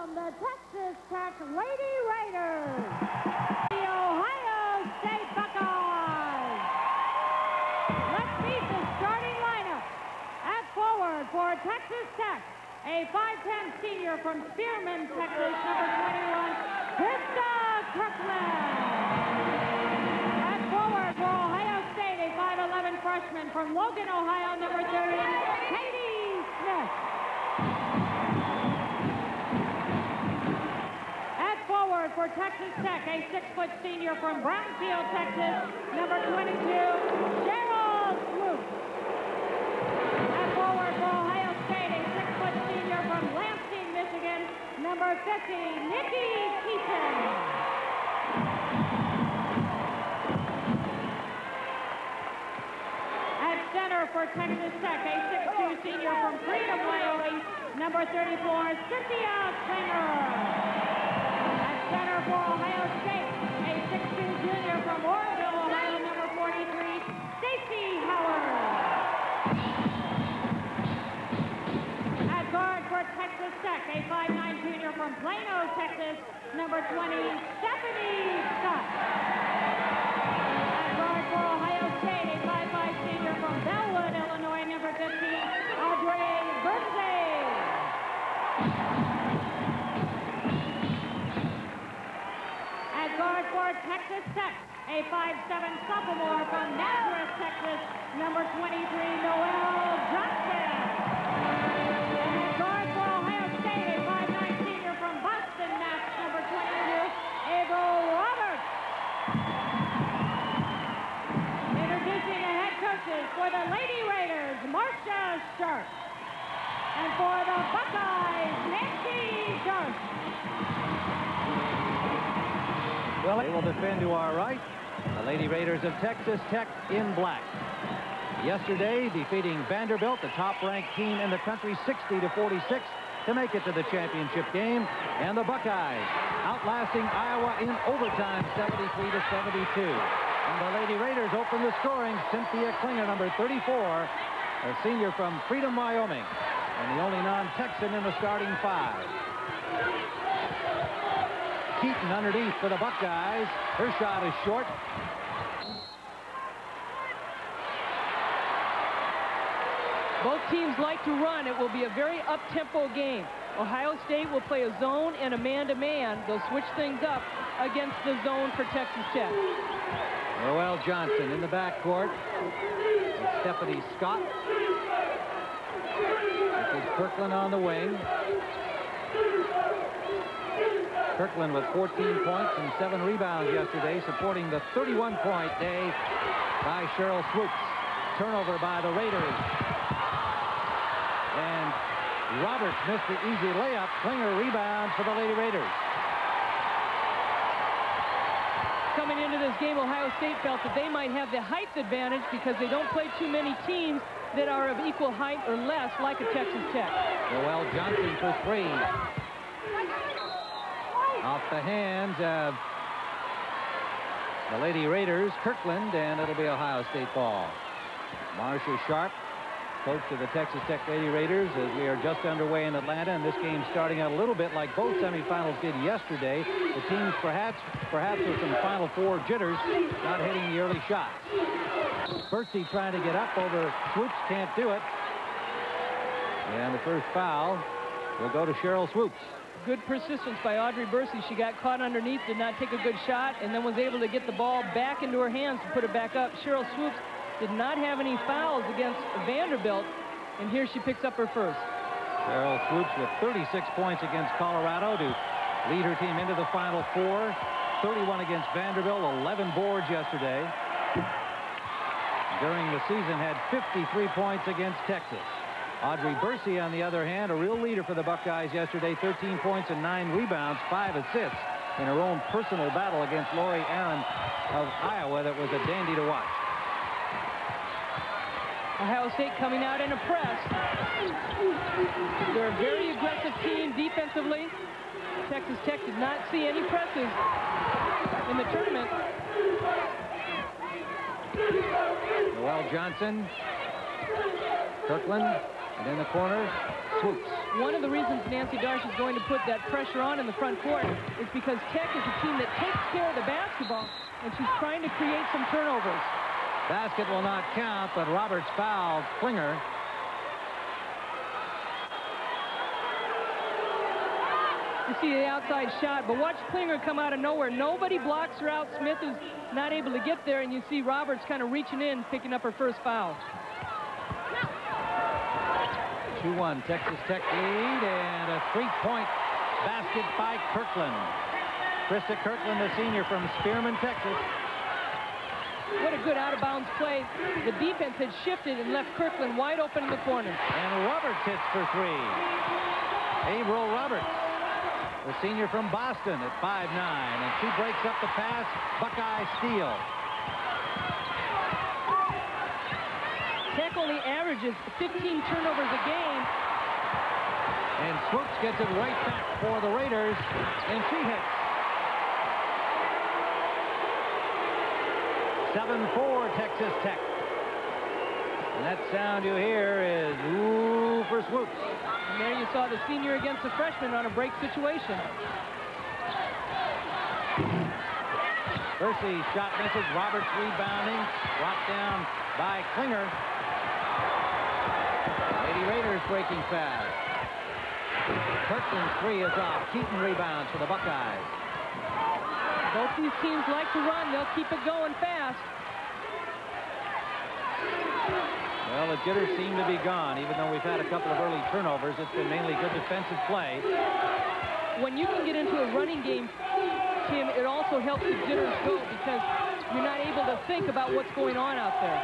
From the Texas Tech Lady Raiders, the Ohio State Buckeyes. Let's meet the starting lineup. At forward for Texas Tech, a 5'10" senior from Spearman, Texas, number 21, Krista Kirkland. At forward for Ohio State, a 5'11" freshman from Logan, Ohio, number 30, Katie Smith. Forward for Texas Tech, a 6-foot senior from Brownfield, Texas, number 22, Cheryl Swoops. And forward for Ohio State, a 6-foot senior from Lansing, Michigan, number 50, Nikki Keaton. At center for Texas Tech, a 6'2" senior from Freedom, Wyoming, number 34, Cynthia Klinger. Center for Ohio State, a 6'2" junior from Orville, Ohio, number 43, Stacey Howard. At guard for Texas Tech, a 5'9" junior from Plano, Texas, number 20, Stephanie Scott. At guard for Ohio State, a 5'5" senior from Bellwood, Illinois, number 15, Audrey Bernsey. Guard for Texas Tech, a 5'7" sophomore from Nazareth, Texas, number 23, Noelle Johnson. And guard for Ohio State, a 5'9" senior from Boston, Mass, number 22, Abel Roberts. Introducing the head coaches for the Lady Raiders, Marcia Sharp. And for the Buckeyes, Nancy Darst. Well, they will defend to our right. The Lady Raiders of Texas Tech in black. Yesterday, defeating Vanderbilt, the top-ranked team in the country, 60-46 to make it to the championship game. And the Buckeyes outlasting Iowa in overtime, 73-72. And the Lady Raiders open the scoring. Cynthia Klinger, number 34, a senior from Freedom, Wyoming, and the only non-Texan in the starting five. Keaton underneath for the Buckeyes. Her shot is short. Both teams like to run. It will be a very up-tempo game. Ohio State will play a zone and a man-to-man. They'll switch things up against the zone for Texas Tech. Noelle Johnson in the backcourt. Stephanie Scott. This is Kirkland on the wing. Kirkland with 14 points and 7 rebounds yesterday, supporting the 31-point day by Cheryl Swoops. Turnover by the Raiders. And Roberts missed the easy layup. Klinger rebounds for the Lady Raiders. Coming into this game, Ohio State felt that they might have the height advantage because they don't play too many teams that are of equal height or less, like a Texas Tech. Noelle Johnson for three. Off the hands of the Lady Raiders, Kirkland, and it'll be Ohio State ball. Marcia Sharp, coach of the Texas Tech Lady Raiders, as we are just underway in Atlanta, and this game starting out a little bit like both semifinals did yesterday. The teams perhaps with some Final Four jitters, not hitting the early shots. Bertsey trying to get up over Swoops, can't do it. And the first foul will go to Cheryl Swoops. Good persistence by Audrey Bertsey. She got caught underneath, did not take a good shot, and then was able to get the ball back into her hands and put it back up. Cheryl Swoops did not have any fouls against Vanderbilt, and here she picks up her first. Cheryl Swoops with 36 points against Colorado to lead her team into the Final Four. 31 against Vanderbilt, 11 boards yesterday. During the season had 53 points against Texas. Audrey Bertsey, on the other hand, a real leader for the Buckeyes yesterday, 13 points and 9 rebounds, 5 assists in her own personal battle against Lori Aaron of Iowa. That was a dandy to watch. Ohio State coming out in a press. They're a very aggressive team defensively. Texas Tech did not see any presses in the tournament. Noelle Johnson, Kirkland, And in the corner, Swoops. One of the reasons Nancy Darsh is going to put that pressure on in the front court is because Tech is a team that takes care of the basketball, and she's trying to create some turnovers. Basket will not count, but Roberts fouled Klinger. You see the outside shot, but watch Klinger come out of nowhere. Nobody blocks her out. Smith is not able to get there, and you see Roberts kind of reaching in, picking up her first foul. 2-1 Texas Tech lead, and a three-point basket by Kirkland. Krista Kirkland, the senior from Spearman, Texas. What a good out-of-bounds play. The defense had shifted and left Kirkland wide open in the corner. And Roberts hits for three. Avril Roberts, the senior from Boston at 5'9", and she breaks up the pass. Buckeye steal. Tech only averages 15 turnovers a game. And Swoops gets it right back for the Raiders, and she hits. 7-4 Texas Tech. And that sound you hear is ooh for Swoops. And there you saw the senior against the freshman on a break situation. Bursey shot misses. Roberts rebounding. Brought down by Klinger. Lady Raiders breaking fast. Kirkland's three is off. Keaton rebounds for the Buckeyes. Both these teams like to run. They'll keep it going fast. Well, the jitters seem to be gone. Even though we've had a couple of early turnovers, it's been mainly good defensive play. When you can get into a running game, Tim, it also helps the jitters go because you're not able to think about what's going on out there.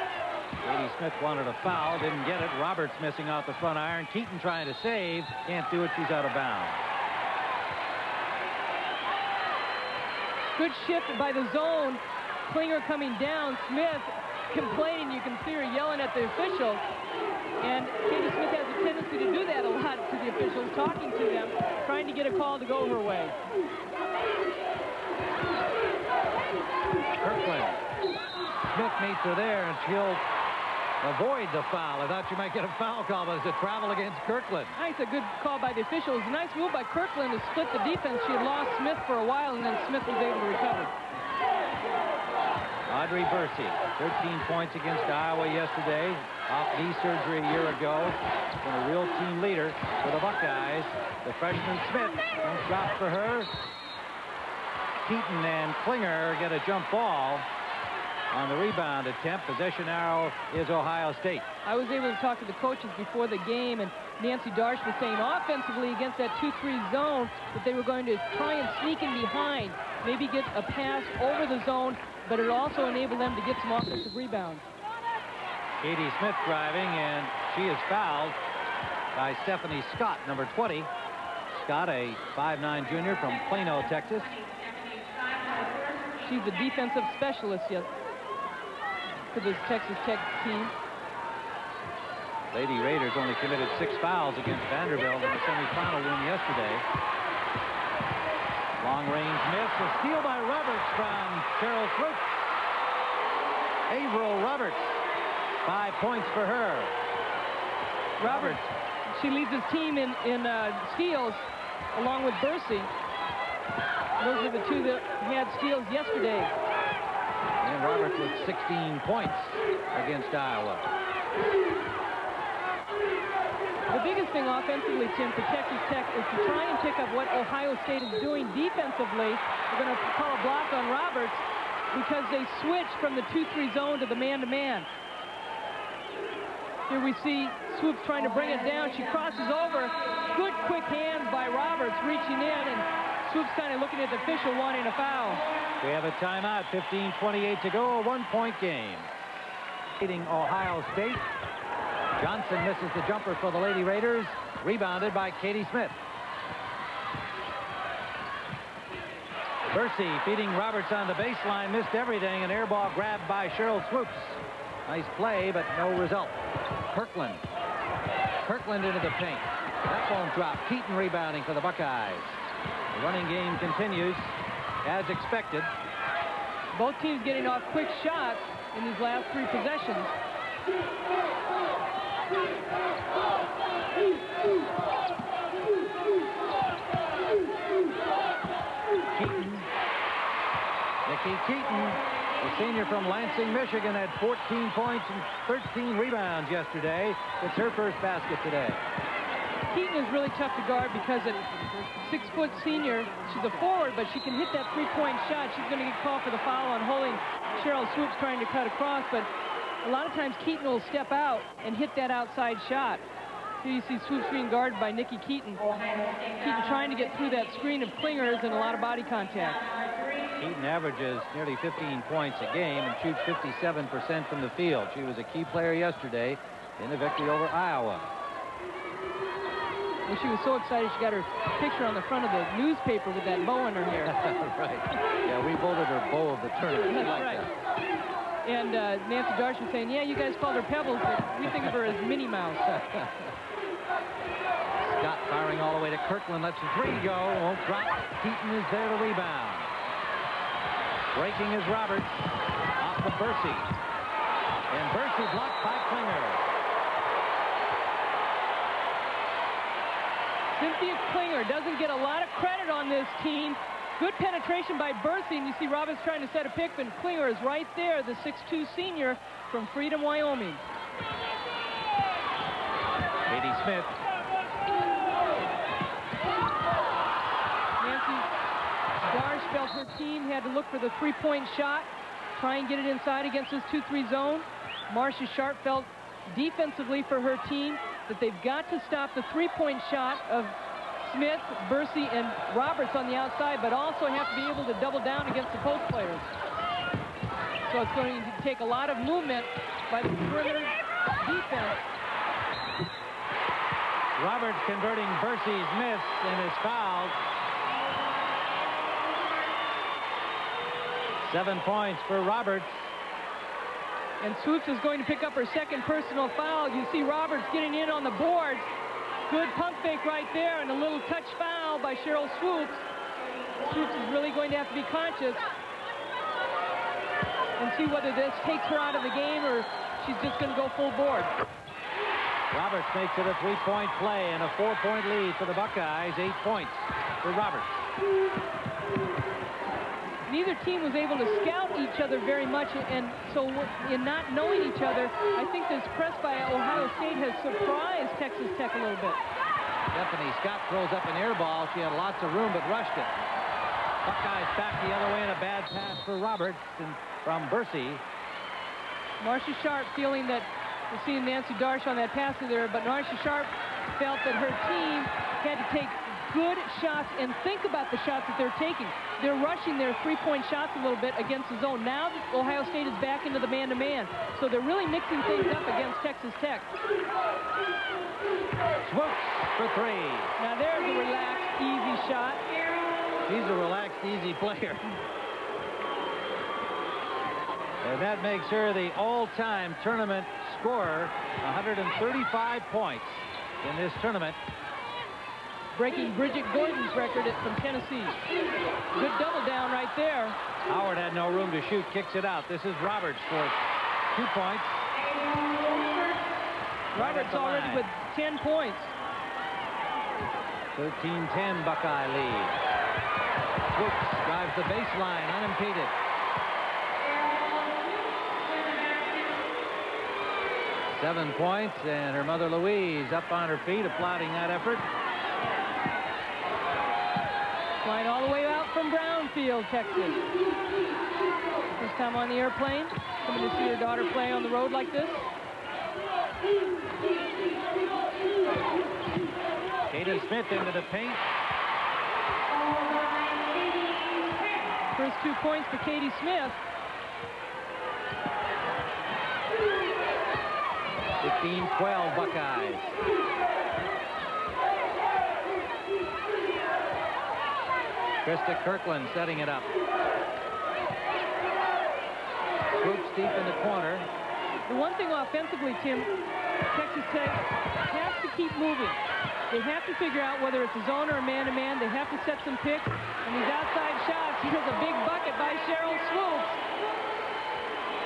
Katie Smith wanted a foul, didn't get it. Roberts missing out the front iron. Keaton trying to save, can't do it. She's out of bounds. Good shift by the zone. Klinger coming down. Smith complaining. You can see her yelling at the officials. And Katie Smith has a tendency to do that a lot to the officials, talking to them, trying to get a call to go her way. Kirkland. Smith meets her there, and she'll avoid the foul. I thought you might get a foul call, but it's a travel against Kirkland. Nice, a good call by the officials. Nice move by Kirkland to split the defense. She had lost Smith for a while, and then Smith was able to recover. Audrey Bursey, 13 points against Iowa yesterday. Off knee surgery a year ago. Been a real team leader for the Buckeyes. The freshman Smith, no shot for her. Keaton and Klinger get a jump ball on the rebound attempt. Possession arrow is Ohio State. I was able to talk to the coaches before the game, and Nancy Darsh was saying offensively against that 2-3 zone that they were going to try and sneak in behind, maybe get a pass over the zone, but it also enabled them to get some offensive rebounds. Katie Smith driving, and she is fouled by Stephanie Scott, number 20. Scott, a 5'9" junior from Plano, Texas. She's the defensive specialist for this Texas Tech team. Lady Raiders only committed 6 fouls against Vanderbilt in the semifinal win yesterday. Long range miss, a steal by Roberts from Cheryl Swoops. Avril Roberts, 5 points for her. Roberts, she leads his team in steals along with Bursey. Those are the two that had steals yesterday. And Roberts with 16 points against Iowa. The biggest thing offensively, Tim, for Texas Tech is to try and pick up what Ohio State is doing defensively. We're going to call a block on Roberts because they switched from the 2-3 zone to the man-to-man. Here we see Swoops trying to bring it down. She crosses over. Good quick hands by Roberts reaching in, and Swoops kind of looking at the official wanting a foul. We have a timeout, 15:28 to go, a 1-point game. Leading Ohio State. Johnson misses the jumper for the Lady Raiders. Rebounded by Katie Smith. Bursey feeding Roberts on the baseline. Missed everything. An air ball grabbed by Cheryl Swoops. Nice play, but no result. Kirkland. Kirkland into the paint. That won't drop. Keaton rebounding for the Buckeyes. The running game continues as expected. Both teams getting off quick shots in these last 3 possessions. Keaton. Nikki Keaton, the senior from Lansing, Michigan, had 14 points and 13 rebounds yesterday. It's her first basket today. Keaton is really tough to guard because at 6-foot senior, she's a forward, but she can hit that three-point shot. She's going to get called for the foul on holding Cheryl Swoops trying to cut across, but a lot of times Keaton will step out and hit that outside shot. Here you see Swoops being guarded by Nikki Keaton. Keaton trying to get through that screen of clingers and a lot of body contact. Keaton averages nearly 15 points a game and shoots 57% from the field. She was a key player yesterday in the victory over Iowa. Well, she was so excited she got her picture on the front of the newspaper with that bow in her hair. Right. Yeah, we voted her bow of the tournament. That's like right. That. And Nancy Darsh was saying, yeah, you guys called her Pebbles, but we think of her as Minnie Mouse. Scott firing all the way to Kirkland. Lets the three go. Won't drop. Keaton is there to rebound. Breaking is Roberts. Off to Bursey. And Bursey blocked by Klinger. Cynthia Klinger doesn't get a lot of credit on this team. Good penetration by Bursey, and you see Roberts trying to set a pick, and Klinger is right there, the 6'2 senior from Freedom, Wyoming. Katie Smith. Nancy Darsh felt her team had to look for the three-point shot, try and get it inside against this 2-3 zone. Marcia Sharp felt defensively for her team that they've got to stop the three-point shot of Smith, Bursey, and Roberts on the outside, but also have to be able to double down against the post players. So it's going to take a lot of movement by the perimeter defense. Roberts converting Bursey's miss and is fouled. 7 points for Roberts. And Swoops is going to pick up her second personal foul. You see Roberts getting in on the boards. Good pump fake right there, and a little touch foul by Cheryl Swoops. Swoops is really going to have to be conscious and see whether this takes her out of the game or she's just going to go full board. Roberts makes it a three-point play and a 4-point lead for the Buckeyes. 8 points for Roberts. Neither team was able to scout each other very much, and so in not knowing each other, I think this press by Ohio State has surprised Texas Tech a little bit. Stephanie Scott throws up an air ball. She had lots of room but rushed it. Buckeyes back the other way, and a bad pass for Roberts and from Bursey. Marcia Sharp feeling that we're seeing Nancy Darsh on that passer there, but Marcia Sharp felt that her team had to take good shots and think about the shots that they're taking. They're rushing their three-point shots a little bit against the zone. Now that Ohio State is back into the man-to-man, so they're really mixing things up against Texas Tech. Swoops for three. Now there's a relaxed, easy shot. She's a relaxed, easy player. And that makes her the all-time tournament scorer, 135 points in this tournament. Breaking Bridget Gordon's record from Tennessee. Good double down right there. Howard had no room to shoot, kicks it out. This is Roberts for 2 points. Roberts already with 10 points. 13-10 Buckeye lead. Swoops drives the baseline unimpeded. Seven points, and her mother Louise up on her feet applauding that effort. Flying all the way out from Brownfield, Texas. First time on the airplane. Coming to see her daughter play on the road like this. Katie Smith into the paint. First 2 points for Katie Smith. 15-12 Buckeyes. Krista Kirkland setting it up. Swoops deep in the corner. The one thing offensively, Tim, Texas Tech has to keep moving. They have to figure out whether it's a zone or a man-to-man. They have to set some picks. And these outside shots, here's a big bucket by Cheryl Swoops.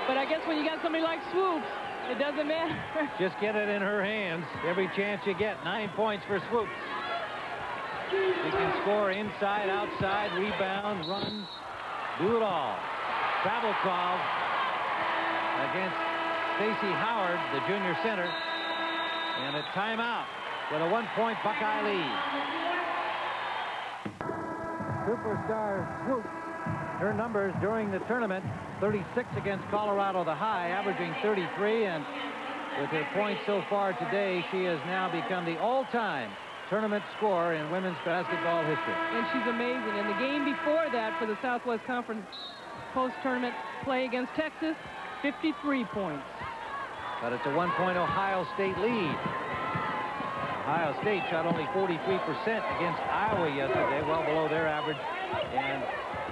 But I guess when you got somebody like Swoops, It doesn't matter. Just get it in her hands every chance you get. 9 points for Swoops. She can score inside, outside, rebound, run, do it all. Travel call against Stacey Howard, the junior center. And a timeout with a 1-point Buckeye lead. Superstar Swoops. Her numbers during the tournament, 36 against Colorado the High, averaging 33. And with her points so far today, she has now become the all-time tournament scorer in women's basketball history. And she's amazing. In the game before that for the Southwest Conference post-tournament play against Texas, 53 points. But it's a 1-point Ohio State lead. Ohio State shot only 43% against Iowa yesterday, well below their average. And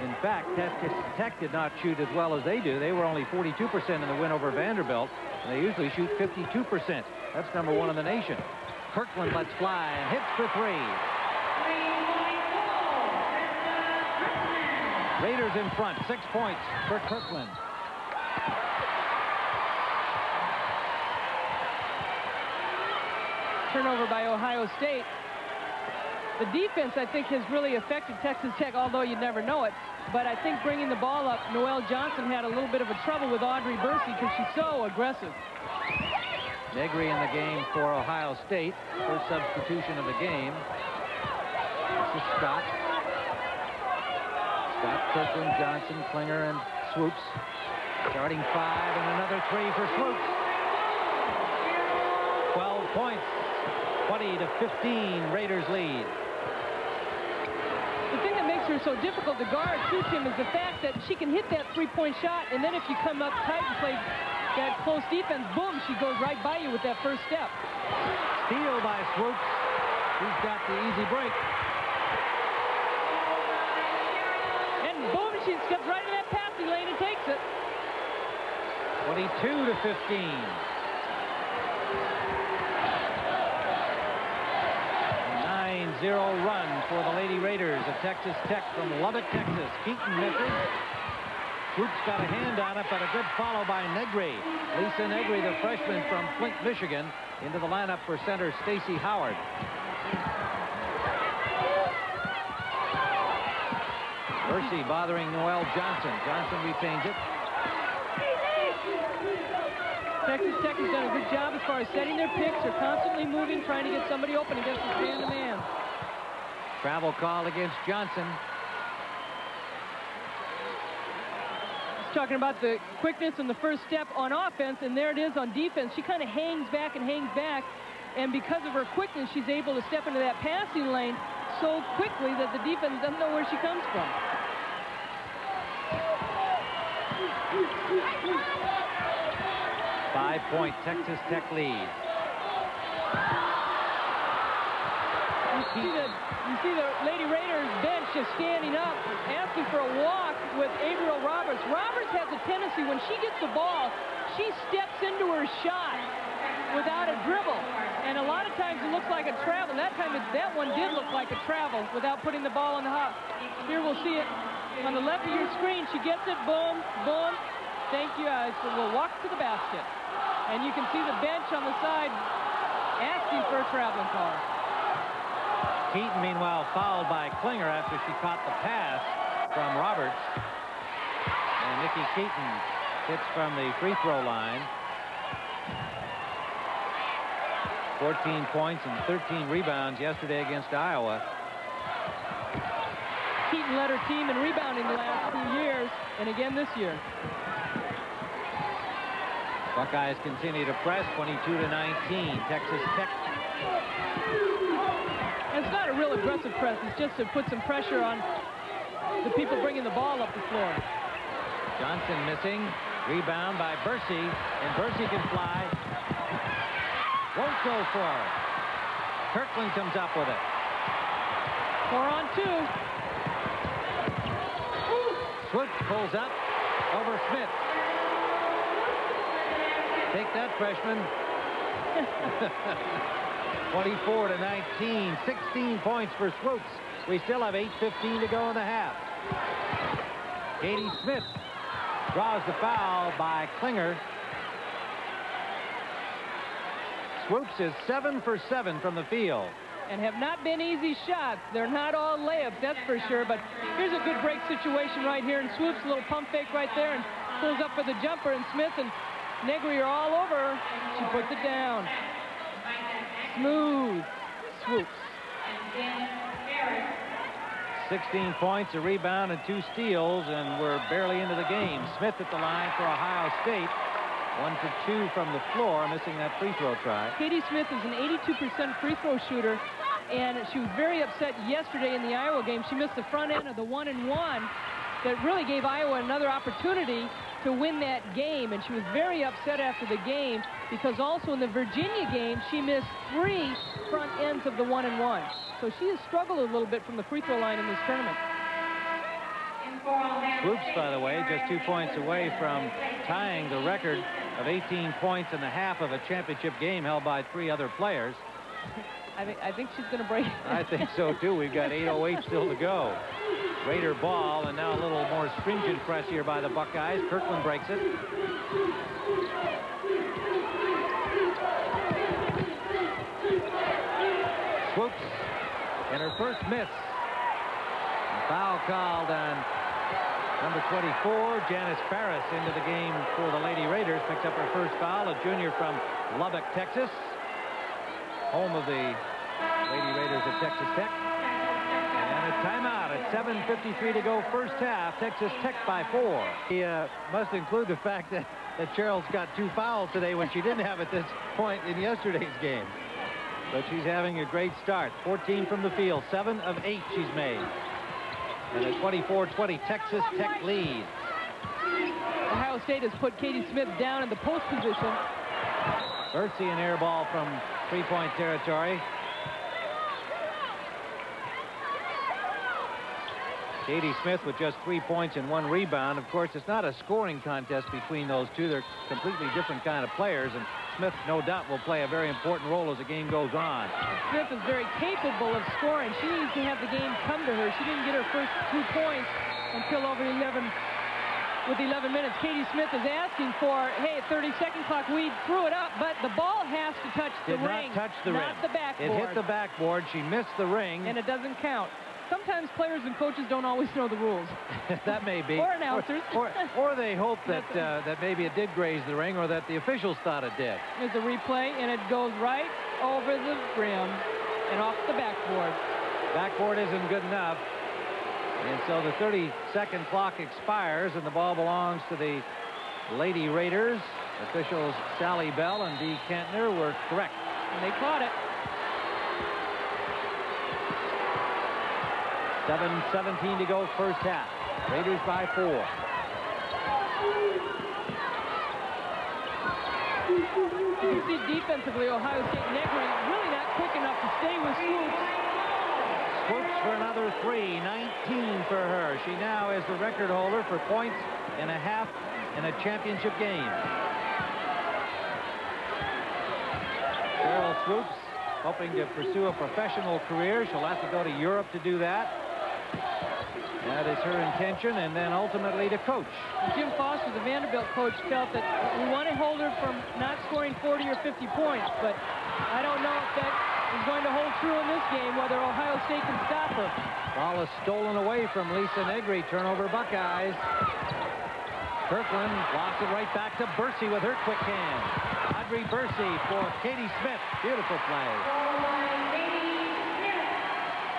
in fact, Texas Tech did not shoot as well as they do. They were only 42% in the win over Vanderbilt, and they usually shoot 52%. That's #1 in the nation. Kirkland lets fly and hits for 3. Raiders in front, 6 points for Kirkland. Turnover by Ohio State. The defense, I think, has really affected Texas Tech, although you'd never know it. But I think bringing the ball up, Noelle Johnson had a little bit of a trouble with Audrey Bursey because she's so aggressive. Negri in the game for Ohio State. First substitution of the game. This is Scott. Scott, Kirkland, Johnson, Klinger, and Swoops. Starting 5 and another 3 for Swoops. 12 points. 20-15 Raiders lead. The thing that makes her so difficult to guard, too, Tim, is the fact that she can hit that three-point shot, and then if you come up tight and play that close defense, boom, she goes right by you with that first step. Steal by Swoops. She's got the easy break. And boom, she steps right in that passing lane and takes it. 22-15. 9-0 run for the Lady Raiders of Texas Tech from Lubbock, Texas. Keaton misses. Swoops got a hand on it, but a good follow by Negri. Lisa Negri, the freshman from Flint, Michigan, into the lineup for center Stacey Howard. Bursey bothering Noelle Johnson. Johnson retains it. Texas Tech has done a good job as far as setting their picks. They're constantly moving, trying to get somebody open against the man-to-man. Travel call against Johnson. He's talking about the quickness and the first step on offense, and there it is on defense. She kind of hangs back, and because of her quickness, she's able to step into that passing lane so quickly that the defense doesn't know where she comes from. Five-point Texas Tech lead. You see the Lady Raiders bench just standing up, asking for a walk with Averill Roberts. Roberts has a tendency, when she gets the ball, she steps into her shot without a dribble. And a lot of times it looks like a travel. That time, that one did look like a travel without putting the ball on the hop. Here we'll see it on the left of your screen. She gets it, boom, boom. Thank you, guys. We'll walk to the basket. And you can see the bench on the side asking for a traveling call. Keaton, meanwhile, fouled by Klinger after she caught the pass from Roberts. And Nikki Keaton hits from the free throw line. 14 points and 13 rebounds yesterday against Iowa. Keaton led her team in rebounding the last 2 years, and again this year. Buckeyes continue to press, 22-19. Texas Tech. And it's not a real aggressive press. It's just to put some pressure on the people bringing the ball up the floor. Johnson missing. Rebound by Bursey, and Bursey can fly. Won't go for it. Kirkland comes up with it. 4-on-2. Swoops pulls up over Smith. Take that, freshman. 24-19, 16 points for Swoops. We still have 8:15 to go in the half. Katie Smith draws the foul by Klinger. Swoops is 7 for 7 from the field. And have not been easy shots. They're not all layups, that's for sure. But here's a good break situation right here. And Swoops, a little pump fake right there, and pulls up for the jumper. And Smith and Negri are all over her. She puts it down. Smooth. Swoops. 16 points, a rebound, and 2 steals, and we're barely into the game. Smith at the line for Ohio State. 1 for 2 from the floor, missing that free throw try. Katie Smith is an 82% free throw shooter, and she was very upset yesterday in the Iowa game. She missed the front end of the 1-and-1 that really gave Iowa another opportunity to win that game, and she was very upset after the game because also in the Virginia game she missed 3 front ends of the 1-and-1. So she has struggled a little bit from the free throw line in this tournament. Swoops, by the way, just 2 points away from tying the record of 18 points in the half of a championship game held by 3 other players. I think she's going to break. I think so too. We've got 8:08 still to go. Raider ball, and now a little more stringent press here by the Buckeyes. Kirkland breaks it. Swoops, and her first miss. Foul called on number 24, Janice Farris, into the game for the Lady Raiders. Picks up her first foul, a junior from Lubbock, Texas, home of the Lady Raiders of Texas Tech. And a timeout at 7:53 to go, first half. Texas Tech by 4. He must include the fact that Cheryl's got 2 fouls today when she didn't have at this point in yesterday's game. But she's having a great start. 14 from the field, 7 of 8 she's made. And a 24-20 Texas Tech lead. Ohio State has put Katie Smith down in the post position. Bursey, an air ball from 3-point territory. Katie Smith with just 3 points and 1 rebound. Of course, it's not a scoring contest between those two. They're completely different kind of players, and Smith, no doubt, will play a very important role as the game goes on. Smith is very capable of scoring. She needs to have the game come to her. She didn't get her first 2 points until over 11. With 11 minutes, Katie Smith is asking for, hey, 30-second clock. We threw it up, but the ball has to touch the ring. Did not touch the ring. Not the backboard. It hit the backboard. She missed the ring. And it doesn't count. Sometimes players and coaches don't always know the rules. That may be. Or announcers. Or they hope that that maybe it did graze the ring, or that the officials thought it did. There's a replay, and it goes right over the rim and off the backboard. Backboard isn't good enough. And so the 30-second clock expires, and the ball belongs to the Lady Raiders. Officials Sally Bell and Dee Kentner were correct. And they caught it. 7:17 to go, first half. Raiders by 4. You can see defensively, Ohio State Negri really not quick enough to stay with Swoops. Swoops for another 3, 19 for her. She now is the record holder for points and a half in a championship game. Cheryl Swoops hoping to pursue a professional career. She'll have to go to Europe to do that. That is her intention, and then ultimately to coach. Jim Foster, the Vanderbilt coach, felt that we want to hold her from not scoring 40 or 50 points, but I don't know if that is going to hold true in this game, whether Ohio State can stop her. Ball is stolen away from Lisa Negri. Turnover Buckeyes. Kirkland lofts it right back to Bursey with her quick hand. Audrey Bursey for Katie Smith. Beautiful play.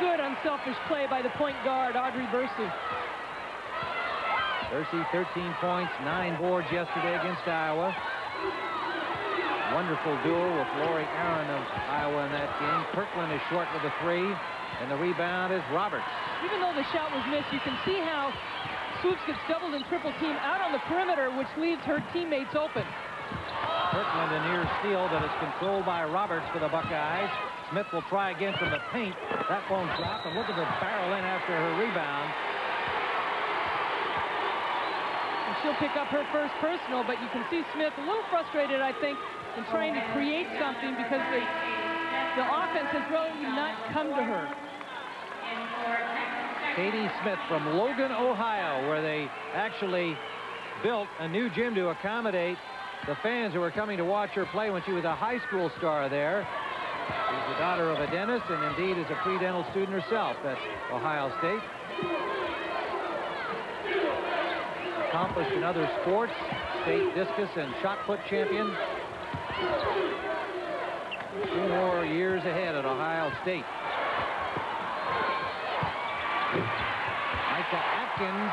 Good unselfish play by the point guard, Audrey Bursey. Bursey, 13 points, 9 boards yesterday against Iowa. Wonderful duel with Lori Aaron of Iowa in that game. Kirkland is short with a 3, and the rebound is Roberts. Even though the shot was missed, you can see how Swoops gets doubled and triple teamed out on the perimeter, which leaves her teammates open. Kirkland a near steal, but it's controlled by Roberts for the Buckeyes. Smith will try again from the paint. That won't drop, and look at her barrel in after her rebound. And she'll pick up her first personal, but you can see Smith a little frustrated, I think, in trying to create something because the offense has really not come to her. Katie Smith from Logan, Ohio, where they actually built a new gym to accommodate the fans who were coming to watch her play when she was a high school star there. She's the daughter of a dentist and indeed is a pre-dental student herself at Ohio State. Accomplished in other sports, state discus and shot put champion. 2 more years ahead at Ohio State. Micah Atkins.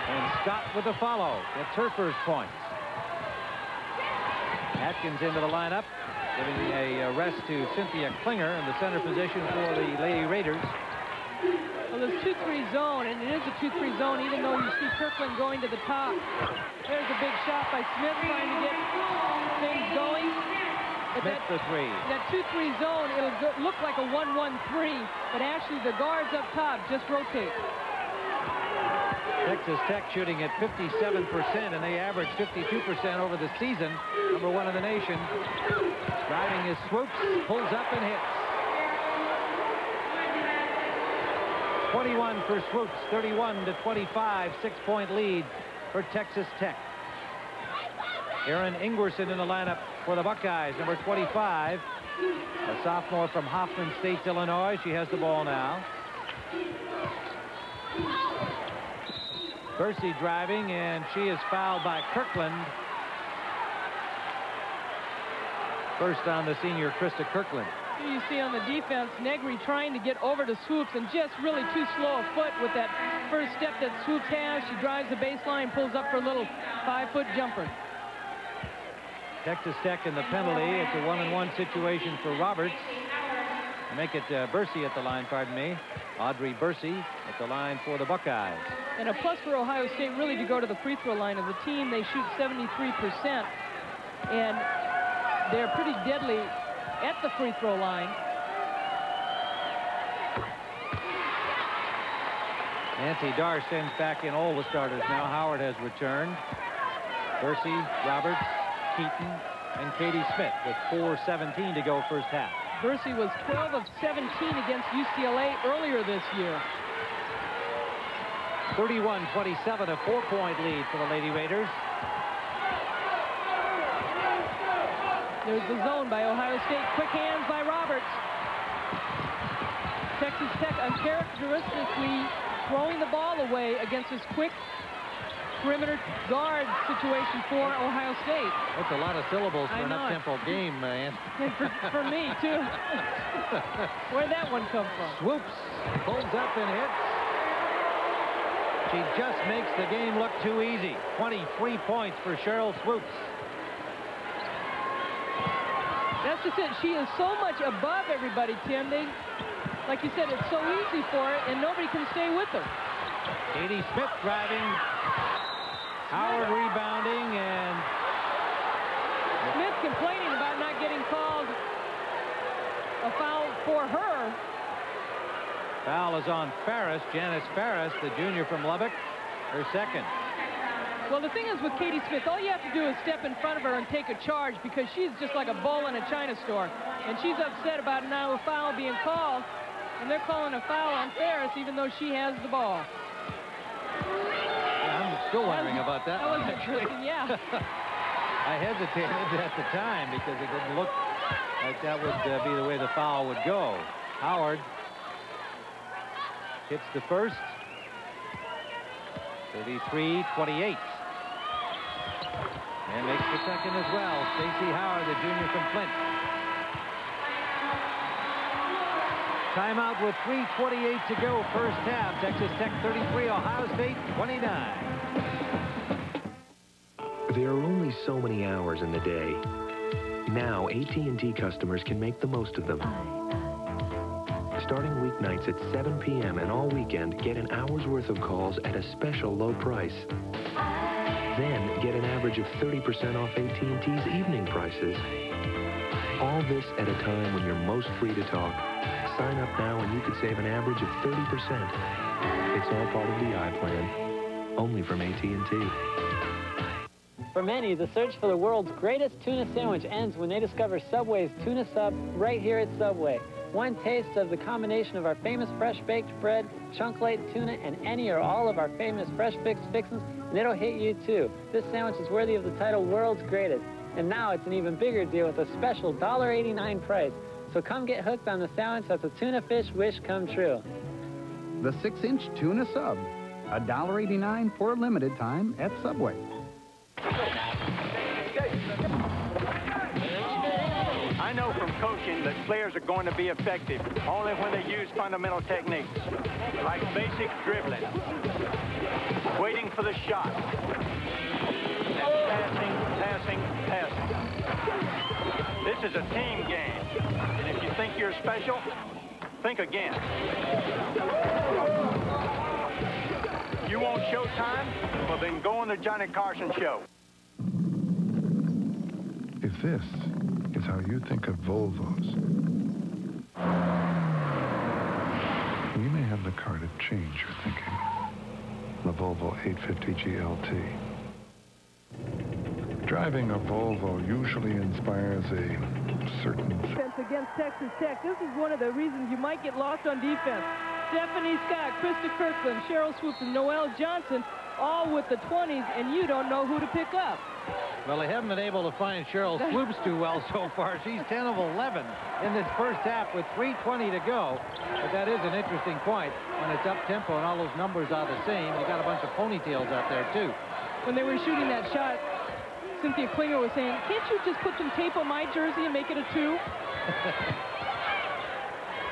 And Scott with the follow. Gets her first points. Atkins into the lineup, giving a rest to Cynthia Klinger in the center position for the Lady Raiders. Well, this 2-3 zone, and it is a 2-3 zone, even though you see Kirkland going to the top. There's a big shot by Smith trying to get things going. But Smith for 3. That 2-3 zone, it'll look like a 1-1-3, but actually the guards up top just rotate. Texas Tech shooting at 57%, and they average 52% over the season. Number 1 in the nation. Driving his swoops, pulls up and hits. 21 for Swoops, 31-25, 6-point lead for Texas Tech. Erin Ingwerson in the lineup for the Buckeyes, number 25. A sophomore from Hoffman State, Illinois. She has the ball now. Bursey driving, and she is fouled by Kirkland. First on the senior, Krista Kirkland. You see on the defense, Negri trying to get over to Swoops and just really too slow a foot with that first step that Swoops has. She drives the baseline, pulls up for a little 5-foot jumper. Texas Tech in the penalty. It's a 1-on-1 situation for Roberts. Make it Bursey at the line, pardon me. Audrey Bursey at the line for the Buckeyes. And a plus for Ohio State really to go to the free throw line. As a team, they shoot 73%. And they're pretty deadly at the free throw line. Nancy Dar sends back in all the starters now. Howard has returned. Bursey, Roberts, Keaton, and Katie Smith with 4:17 to go first half. Bursey was 12 of 17 against UCLA earlier this year. 31-27, a 4-point lead for the Lady Raiders. There's the zone by Ohio State. Quick hands by Roberts. Texas Tech uncharacteristically throwing the ball away against this quick perimeter guard situation for Ohio State. That's a lot of syllables for an up-tempo game, man. for me, too. Where'd that one come from? Swoops, pulls up and hits. She just makes the game look too easy. 23 points for Cheryl Swoops. That's just it. She is so much above everybody, Tim. Like you said, it's so easy for her, and nobody can stay with her. Katie Smith driving. Howard rebounding, and Smith complaining about not getting called a foul for her. Foul is on Ferris, Janice Ferris, the junior from Lubbock, her second. Well, the thing is with Katie Smith, all you have to do is step in front of her and take a charge because she's just like a bull in a china store. And she's upset about now a foul being called, and they're calling a foul on Ferris even though she has the ball. I'm still wondering about that. That was interesting, yeah. I hesitated at the time because it didn't look like that would be the way the foul would go. Howard hits the first. 33-28. And makes the second as well. Stacey Howard, the junior from Flint. Timeout with 3:28 to go, first half. Texas Tech 33, Ohio State 29. There are only so many hours in the day. Now, AT&T customers can make the most of them. Starting weeknights at 7 p.m. and all weekend, get an hour's worth of calls at a special low price. Then, get an average of 30% off AT&T's evening prices. All this at a time when you're most free to talk. Sign up now and you could save an average of 30%. It's all part of the iPlan. Only from AT&T. For many, the search for the world's greatest tuna sandwich ends when they discover Subway's Tuna Sub right here at Subway. One taste of the combination of our famous fresh-baked bread, chunk-laid tuna, and any or all of our famous fresh-fixed fixins, and it'll hit you too. This sandwich is worthy of the title World's Greatest. And now it's an even bigger deal with a special $1.89 price. So come get hooked on the sandwich that's a tuna fish wish come true. The 6-inch tuna sub, $1.89 for a limited time at Subway. I know from coaching that players are going to be effective only when they use fundamental techniques, like basic dribbling, waiting for the shot, and passing. This is a team game, and if you think you're special, think again. You want showtime? Well, then go on the Johnny Carson Show. If this is how you think of Volvos, you may have the car to change your thinking. The Volvo 850 GLT. Driving a Volvo usually inspires a certain... Defense against Texas Tech. This is one of the reasons you might get lost on defense. Stephanie Scott, Krista Kirkland, Cheryl Swoops, and Noelle Johnson, all with the 20s, and you don't know who to pick up. Well, they haven't been able to find Cheryl Swoops too well so far. She's 10 of 11 in this first half with 3:20 to go. But that is an interesting point when it's up-tempo and all those numbers are the same. You got a bunch of ponytails out there, too. When they were shooting that shot, Cynthia Klinger was saying, can't you just put some tape on my jersey and make it a 2?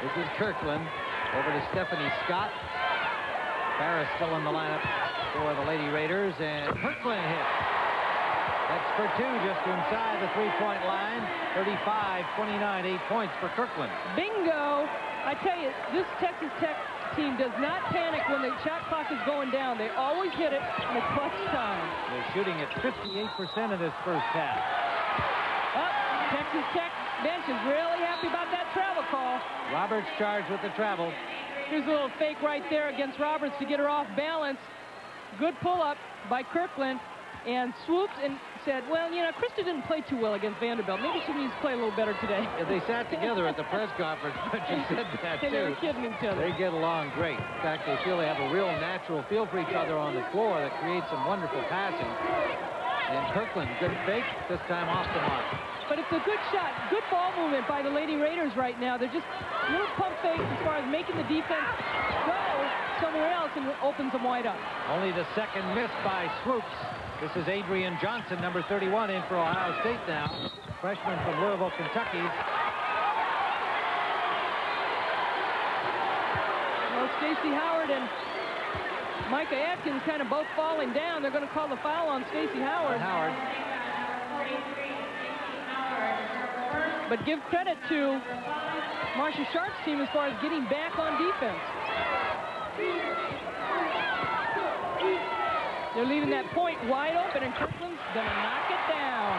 This is Kirkland over to Stephanie Scott. Barris still in the lineup for the Lady Raiders, and Kirkland hit. That's for 2 just inside the 3-point line. 35-29, 8 points for Kirkland. Bingo! I tell you, this Texas Tech team does not panic when the shot clock is going down. They always hit it in the clutch time. They're shooting at 58% in this first half. Texas Tech bench is really happy about that travel call. Roberts charged with the travel. Here's a little fake right there against Roberts to get her off balance. Good pull-up by Kirkland. And Swoops and said, well, you know, Krista didn't play too well against Vanderbilt. Maybe she needs to play a little better today. Yeah, they sat together at the press conference, but she said that, too. They were kidding each other. They get along great. In fact, they feel they have a real natural feel for each other on the floor that creates some wonderful passing. And Kirkland, good fake, this time off the mark. But it's a good shot. Good ball movement by the Lady Raiders right now. They're just a little pump fake as far as making the defense go somewhere else and opens them wide up. Only the second miss by Swoops. This is Adrian Johnson, number 31, in for Ohio State now. Freshman from Louisville, Kentucky. Well, Stacey Howard and Micah Atkins kind of both falling down. They're going to call the foul on Stacey Howard. But give credit to Marcia Sharp's team as far as getting back on defense. They're leaving that point wide open, and Kirkland's going to knock it down.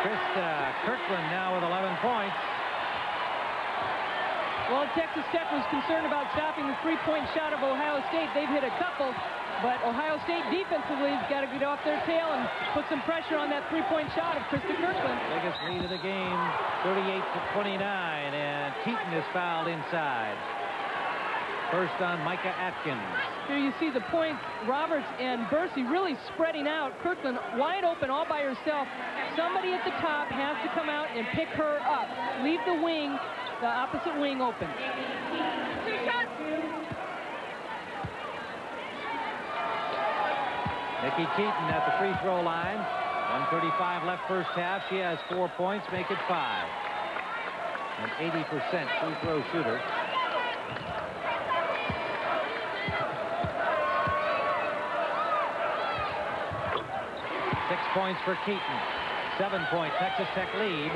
Krista Kirkland now with 11 points. Well, Texas Tech was concerned about stopping the three-point shot of Ohio State. They've hit a couple, but Ohio State defensively has got to get off their tail and put some pressure on that three-point shot of Krista Kirkland. Biggest lead of the game, 38-29, and Keaton is fouled inside. First on Micah Atkins. Here you see the points. Roberts and Bursey really spreading out. Kirkland wide open all by herself. Somebody at the top has to come out and pick her up. Leave the wing, the opposite wing open. Nikki Keaton at the free throw line. 1:35 left first half. She has 4 points, make it 5. An 80% free throw shooter. Points for Keaton. 7-point Texas Tech lead.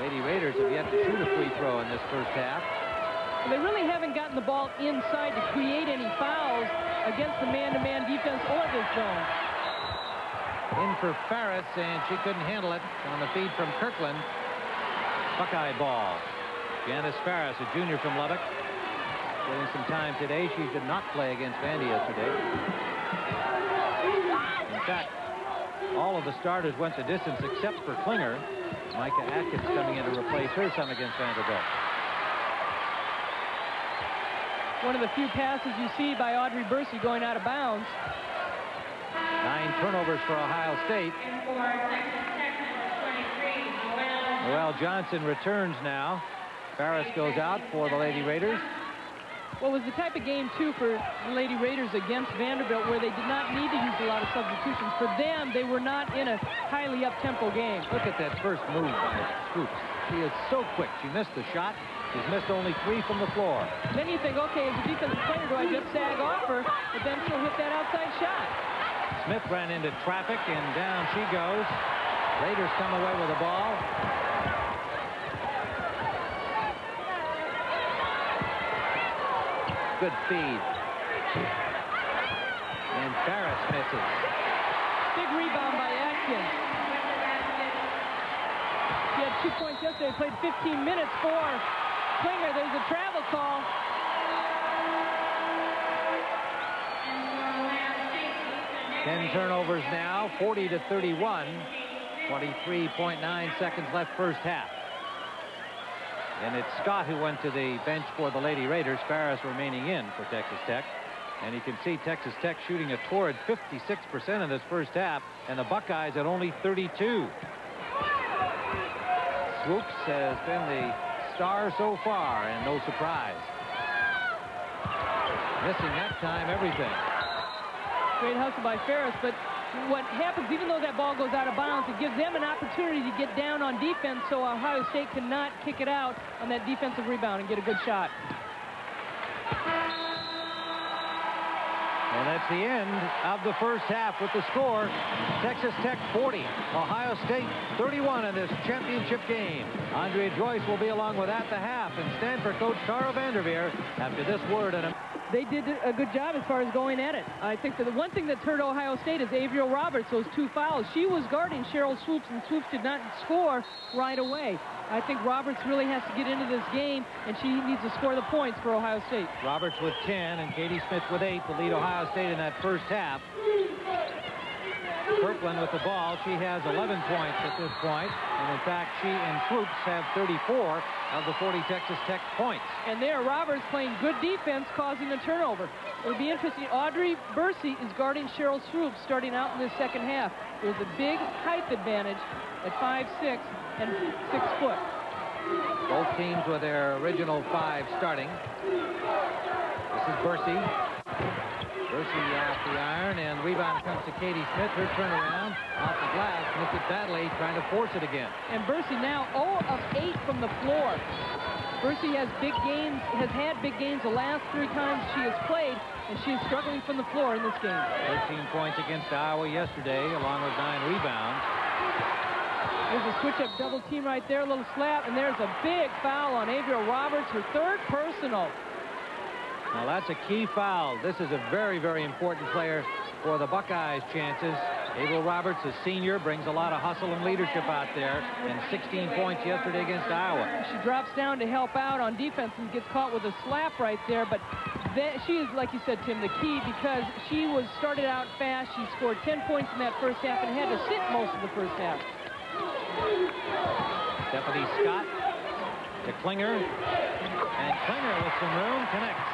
Lady Raiders have yet to shoot a free throw in this first half. They really haven't gotten the ball inside to create any fouls against the man-to-man defense or this zone. In for Farris, and she couldn't handle it on the feed from Kirkland. Buckeye ball. Janice Farris, a junior from Lubbock. Getting some time today. She did not play against Vandy yesterday. In fact, the starters went the distance except for Klinger. Micah Atkins coming in to replace her son against Vanderbilt. One of the few passes you see by Audrey Bursey going out of bounds. 9 turnovers for Ohio State. Noelle Johnson returns now. Farris goes out for the Lady Raiders. Well, it was the type of game, too, for the Lady Raiders against Vanderbilt where they did not need to use a lot of substitutions. For them, they were not in a highly up-tempo game. Look at that first move by Swoops. She is so quick. She missed the shot. She's missed only 3 from the floor. Then you think, okay, as a defensive player, do I just sag off her? But then she'll hit that outside shot. Smith ran into traffic, and down she goes. Raiders come away with the ball. Good feed. And Farris misses. Big rebound by Atkins. She had 2 points yesterday. Played 15 minutes for Klinger. There's a travel call. Ten turnovers now, 40-31. 23.9 seconds left first half. And it's Scott who went to the bench for the Lady Raiders. Farris remaining in for Texas Tech. And you can see Texas Tech shooting a torrid 56% in this first half, and the Buckeyes at only 32. Swoops has been the star so far, and no surprise. Missing that time everything. Great hustle by Farris, but what happens, even though that ball goes out of bounds, it gives them an opportunity to get down on defense so Ohio State cannot kick it out on that defensive rebound and get a good shot. And that's the end of the first half with the score. Texas Tech 40, Ohio State 31 in this championship game. Andrea Joyce will be along with at the half, and Stanford coach Tara Vanderveer after this word and a... They did a good job as far as going at it. I think that the one thing that's hurt Ohio State is Avriel Roberts, those 2 fouls. She was guarding Cheryl Swoops, and Swoops did not score right away. I think Roberts really has to get into this game, and she needs to score the points for Ohio State. Roberts with 10 and Katie Smith with 8 to lead Ohio State in that first half. Kirkland with the ball. She has 11 points at this point. And in fact, she and Swoops have 34 of the 40 Texas Tech points. And there, Roberts playing good defense, causing the turnover. It would be interesting. Audrey Bursey is guarding Cheryl Swoops starting out in this second half. There's a big height advantage at 5'6" and 6 foot. Both teams with their original 5 starting. This is Bursey. Bursey off the iron, and rebound comes to Katie Smith. Her turnaround off the glass, missed it badly, trying to force it again. And Bursey now 0 of 8 from the floor. Bursey has big games, has had big games the last 3 times she has played, and she is struggling from the floor in this game. 13 points against Iowa yesterday, along with 9 rebounds. There's a switch-up double team right there, a little slap, and there's a big foul on Avriel Roberts, her 3rd personal. Now that's a key foul. This is a very, very important player for the Buckeyes' chances. Avriel Roberts, a senior, brings a lot of hustle and leadership out there, and 16 points yesterday against Iowa. She drops down to help out on defense and gets caught with a slap right there, but she is, like you said, Tim, the key, because she was started out fast. She scored 10 points in that first half and had to sit most of the first half. Stephanie Scott to Klinger, and Klinger with some room connects.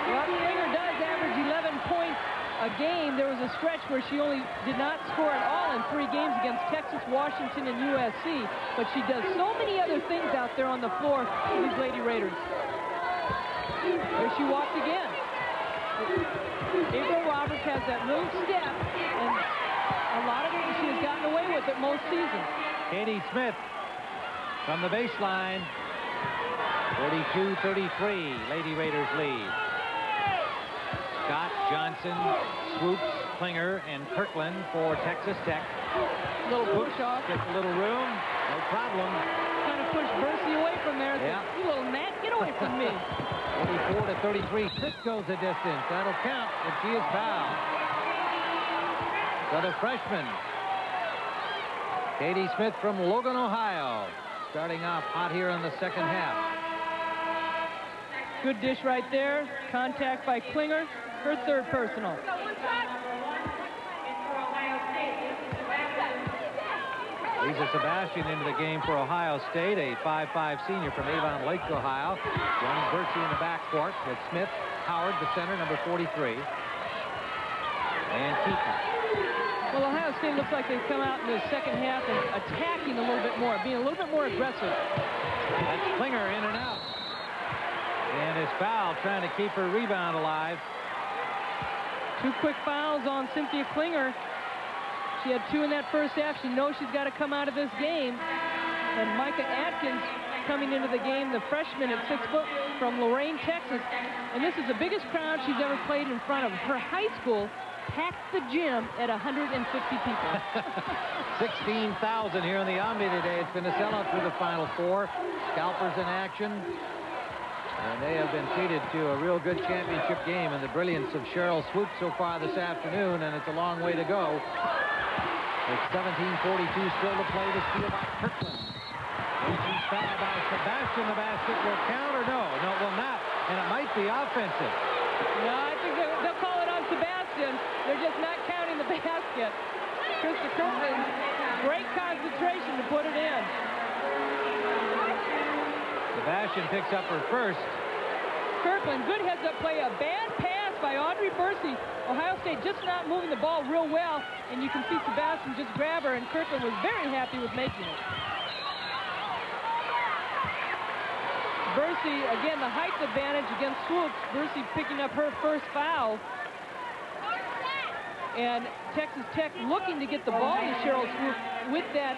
Well, Klinger does average 11 points a game. There was a stretch where she only did not score at all in 3 games against Texas, Washington, and USC, but she does so many other things out there on the floor for these Lady Raiders. There she walked again. Avriel Roberts has that little step, and a lot of it she has gotten away with it most seasons. Katie Smith from the baseline. 42-33, Lady Raiders lead. Scott, Johnson, Swoops, Klinger, and Kirkland for Texas Tech. Little push off. Gets a little room, no problem. Trying to push Bursey away from there. Yeah. You little gnat, get away from me. 44-33, Smith goes the distance. That'll count if she is fouled. So the freshman, Katie Smith from Logan, Ohio, starting off hot here in the second half. Good dish right there. Contact by Klinger. Her 3rd personal. Lisa Sebastian into the game for Ohio State, a 5'5" senior from Avon Lake, Ohio. Joining Bursey in the backcourt with Smith, Howard, the center, number 43. And Keaton. Well, Ohio State looks like they've come out in the second half and attacking a little bit more, being a little bit more aggressive. That's Klinger in and out. And his foul, trying to keep her rebound alive. 2 quick fouls on Cynthia Klinger. She had 2 in that first half. She knows she's got to come out of this game. And Micah Atkins coming into the game, the freshman at 6 foot from Lorain, Texas. And this is the biggest crowd she's ever played in front of. Her high school packed the gym at 150 people. 16,000 here in the Omni today. It's been a sellout through the Final Four. Scalpers in action. And they have been treated to a real good championship game and the brilliance of Cheryl Swoop so far this afternoon, and it's a long way to go. It's 17:42 still to play. The steal by Kirkland. She's fouled by Sebastian. The basket will count or no? No, it will not. And it might be offensive. No, I think they'll call it on Sebastian. They're just not counting the basket. Krista Kirkland, great concentration to put it in. Sebastian picks up her first. Kirkland, good heads-up play. A bad pass by Audrey Bursey. Ohio State just not moving the ball real well, and you can see Sebastian just grab her, and Kirkland was very happy with making it. Bursey, again, the height advantage against Swoops. Bursey picking up her first foul. And Texas Tech looking to get the ball to Cheryl Swoops with that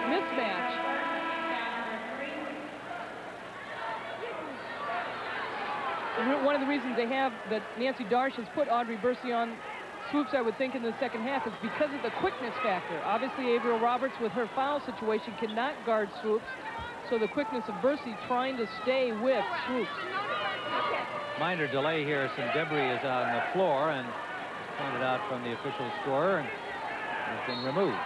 mismatch. One of the reasons they have that Nancy Darsh has put Audrey Bursey on Swoops, I would think, in the second half is because of the quickness factor. Obviously, Averill Roberts with her foul situation cannot guard Swoops, so the quickness of Bursey trying to stay with Swoops. Minor delay here. Some debris is on the floor and pointed out from the official scorer and has been removed.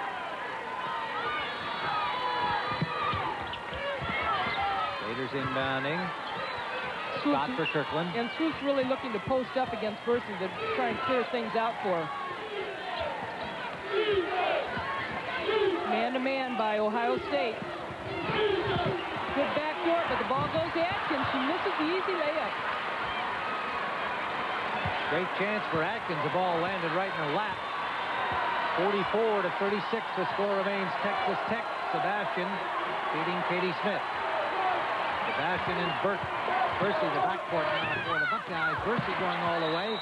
Raiders inbounding. Scott for Kirkland. And Swoops really looking to post up against Bursey to try and clear things out for her. Man-to-man by Ohio State. Good backdoor, but the ball goes to Atkins. She misses the easy layup. Great chance for Atkins. The ball landed right in her lap. 44-36. The score remains Texas Tech. Sebastian beating Katie Smith. Sebastian and Bursey, the backcourt now for the Buckeyes. Bursey going all the way.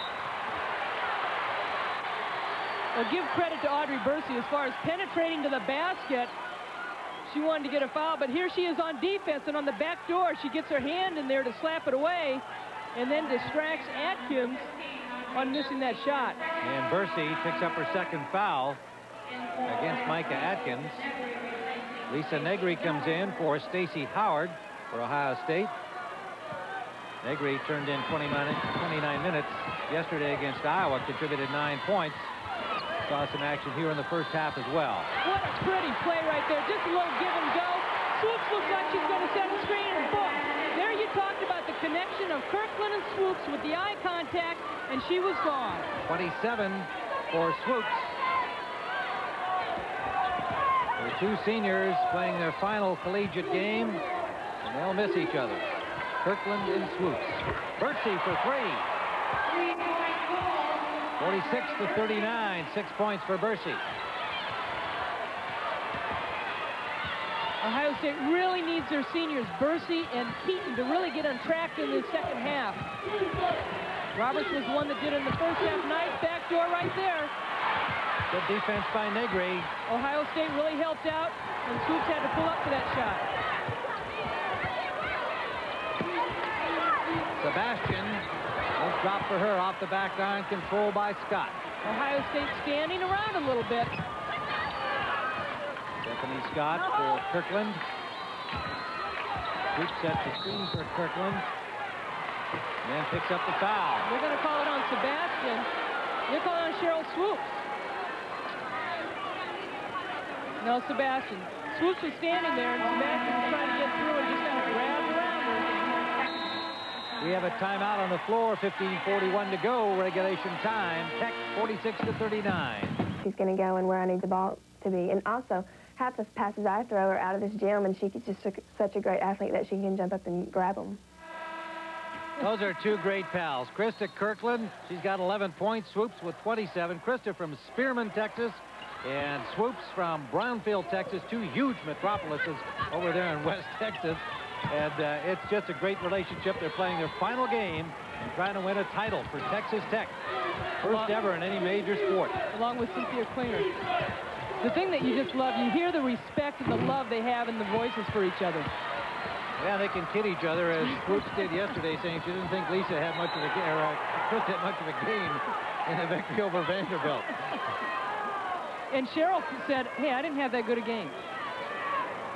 Well, give credit to Audrey Bursey as far as penetrating to the basket. She wanted to get a foul, but here she is on defense, and on the back door, she gets her hand in there to slap it away, and then distracts Atkins on missing that shot. And Bursey picks up her second foul against Micah Atkins. Lisa Negri comes in for Stacey Howard for Ohio State. Negri turned in 29 minutes yesterday against Iowa, contributed 9 points. Saw some action here in the first half as well. What a pretty play right there. Just a little give and go. Swoops looks like she's going to set a screen, and boom. There you talked about the connection of Kirkland and Swoops with the eye contact, and she was gone. 27 for Swoops. The two seniors playing their final collegiate game, and they'll miss each other. Kirkland and Swoops. Bursey for 3. 46-39. 6 points for Bursey. Ohio State really needs their seniors, Bursey and Keaton, to really get on track in the second half. Roberts was one that did in the first half. Nice backdoor right there. Good defense by Negri. Ohio State really helped out, and Swoops had to pull up for that shot. Sebastian, nice drop for her off the back iron, controlled by Scott. Ohio State standing around a little bit. Stephanie Scott for Kirkland. Swoops sets the screen for Kirkland. And picks up the foul. They're going to call it on Sebastian. They're calling on Cheryl Swoops. No, Sebastian. Swoops was standing there, and Sebastian was trying to get through and just kind of grabbed around her. We have a timeout on the floor. 15:41 to go. Regulation time. Tech 46-39. She's going to go and where I need the ball to be. And also, half the passes I throw are out of this gym, and she's just such a great athlete that she can jump up and grab them. Those are two great pals. Krista Kirkland, she's got 11 points. Swoops with 27. Krista from Spearman, Texas, and Swoops from Brownfield, Texas. Two huge metropolises over there in West Texas. And it's just a great relationship. They're playing their final game and trying to win a title for Texas Tech. First ever in any major sport. Along with Cynthia Quainer. The thing that you just love, you hear the respect and the love they have in the voices for each other. Yeah, they can kid each other, as Swoops did yesterday, saying she didn't think Lisa had much of a game, or Chris had much of a game in the victory over Vanderbilt. And Cheryl said, hey, I didn't have that good a game.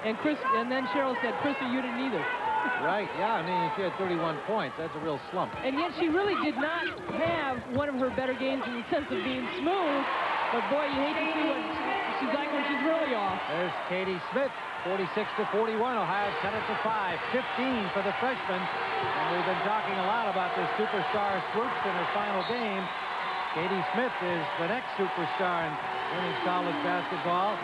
And then Cheryl said, Krista, you didn't either. Right, yeah, I mean, she had 31 points. That's a real slump. And yet she really did not have one of her better games in the sense of being smooth. But boy, you hate to see what she's like when she's really off. There's Katie Smith, 46-41. Ohio's cut it to 5. 15 for the freshman. And we've been talking a lot about this superstar Swoops in her final game. Katie Smith is the next superstar in women's college basketball.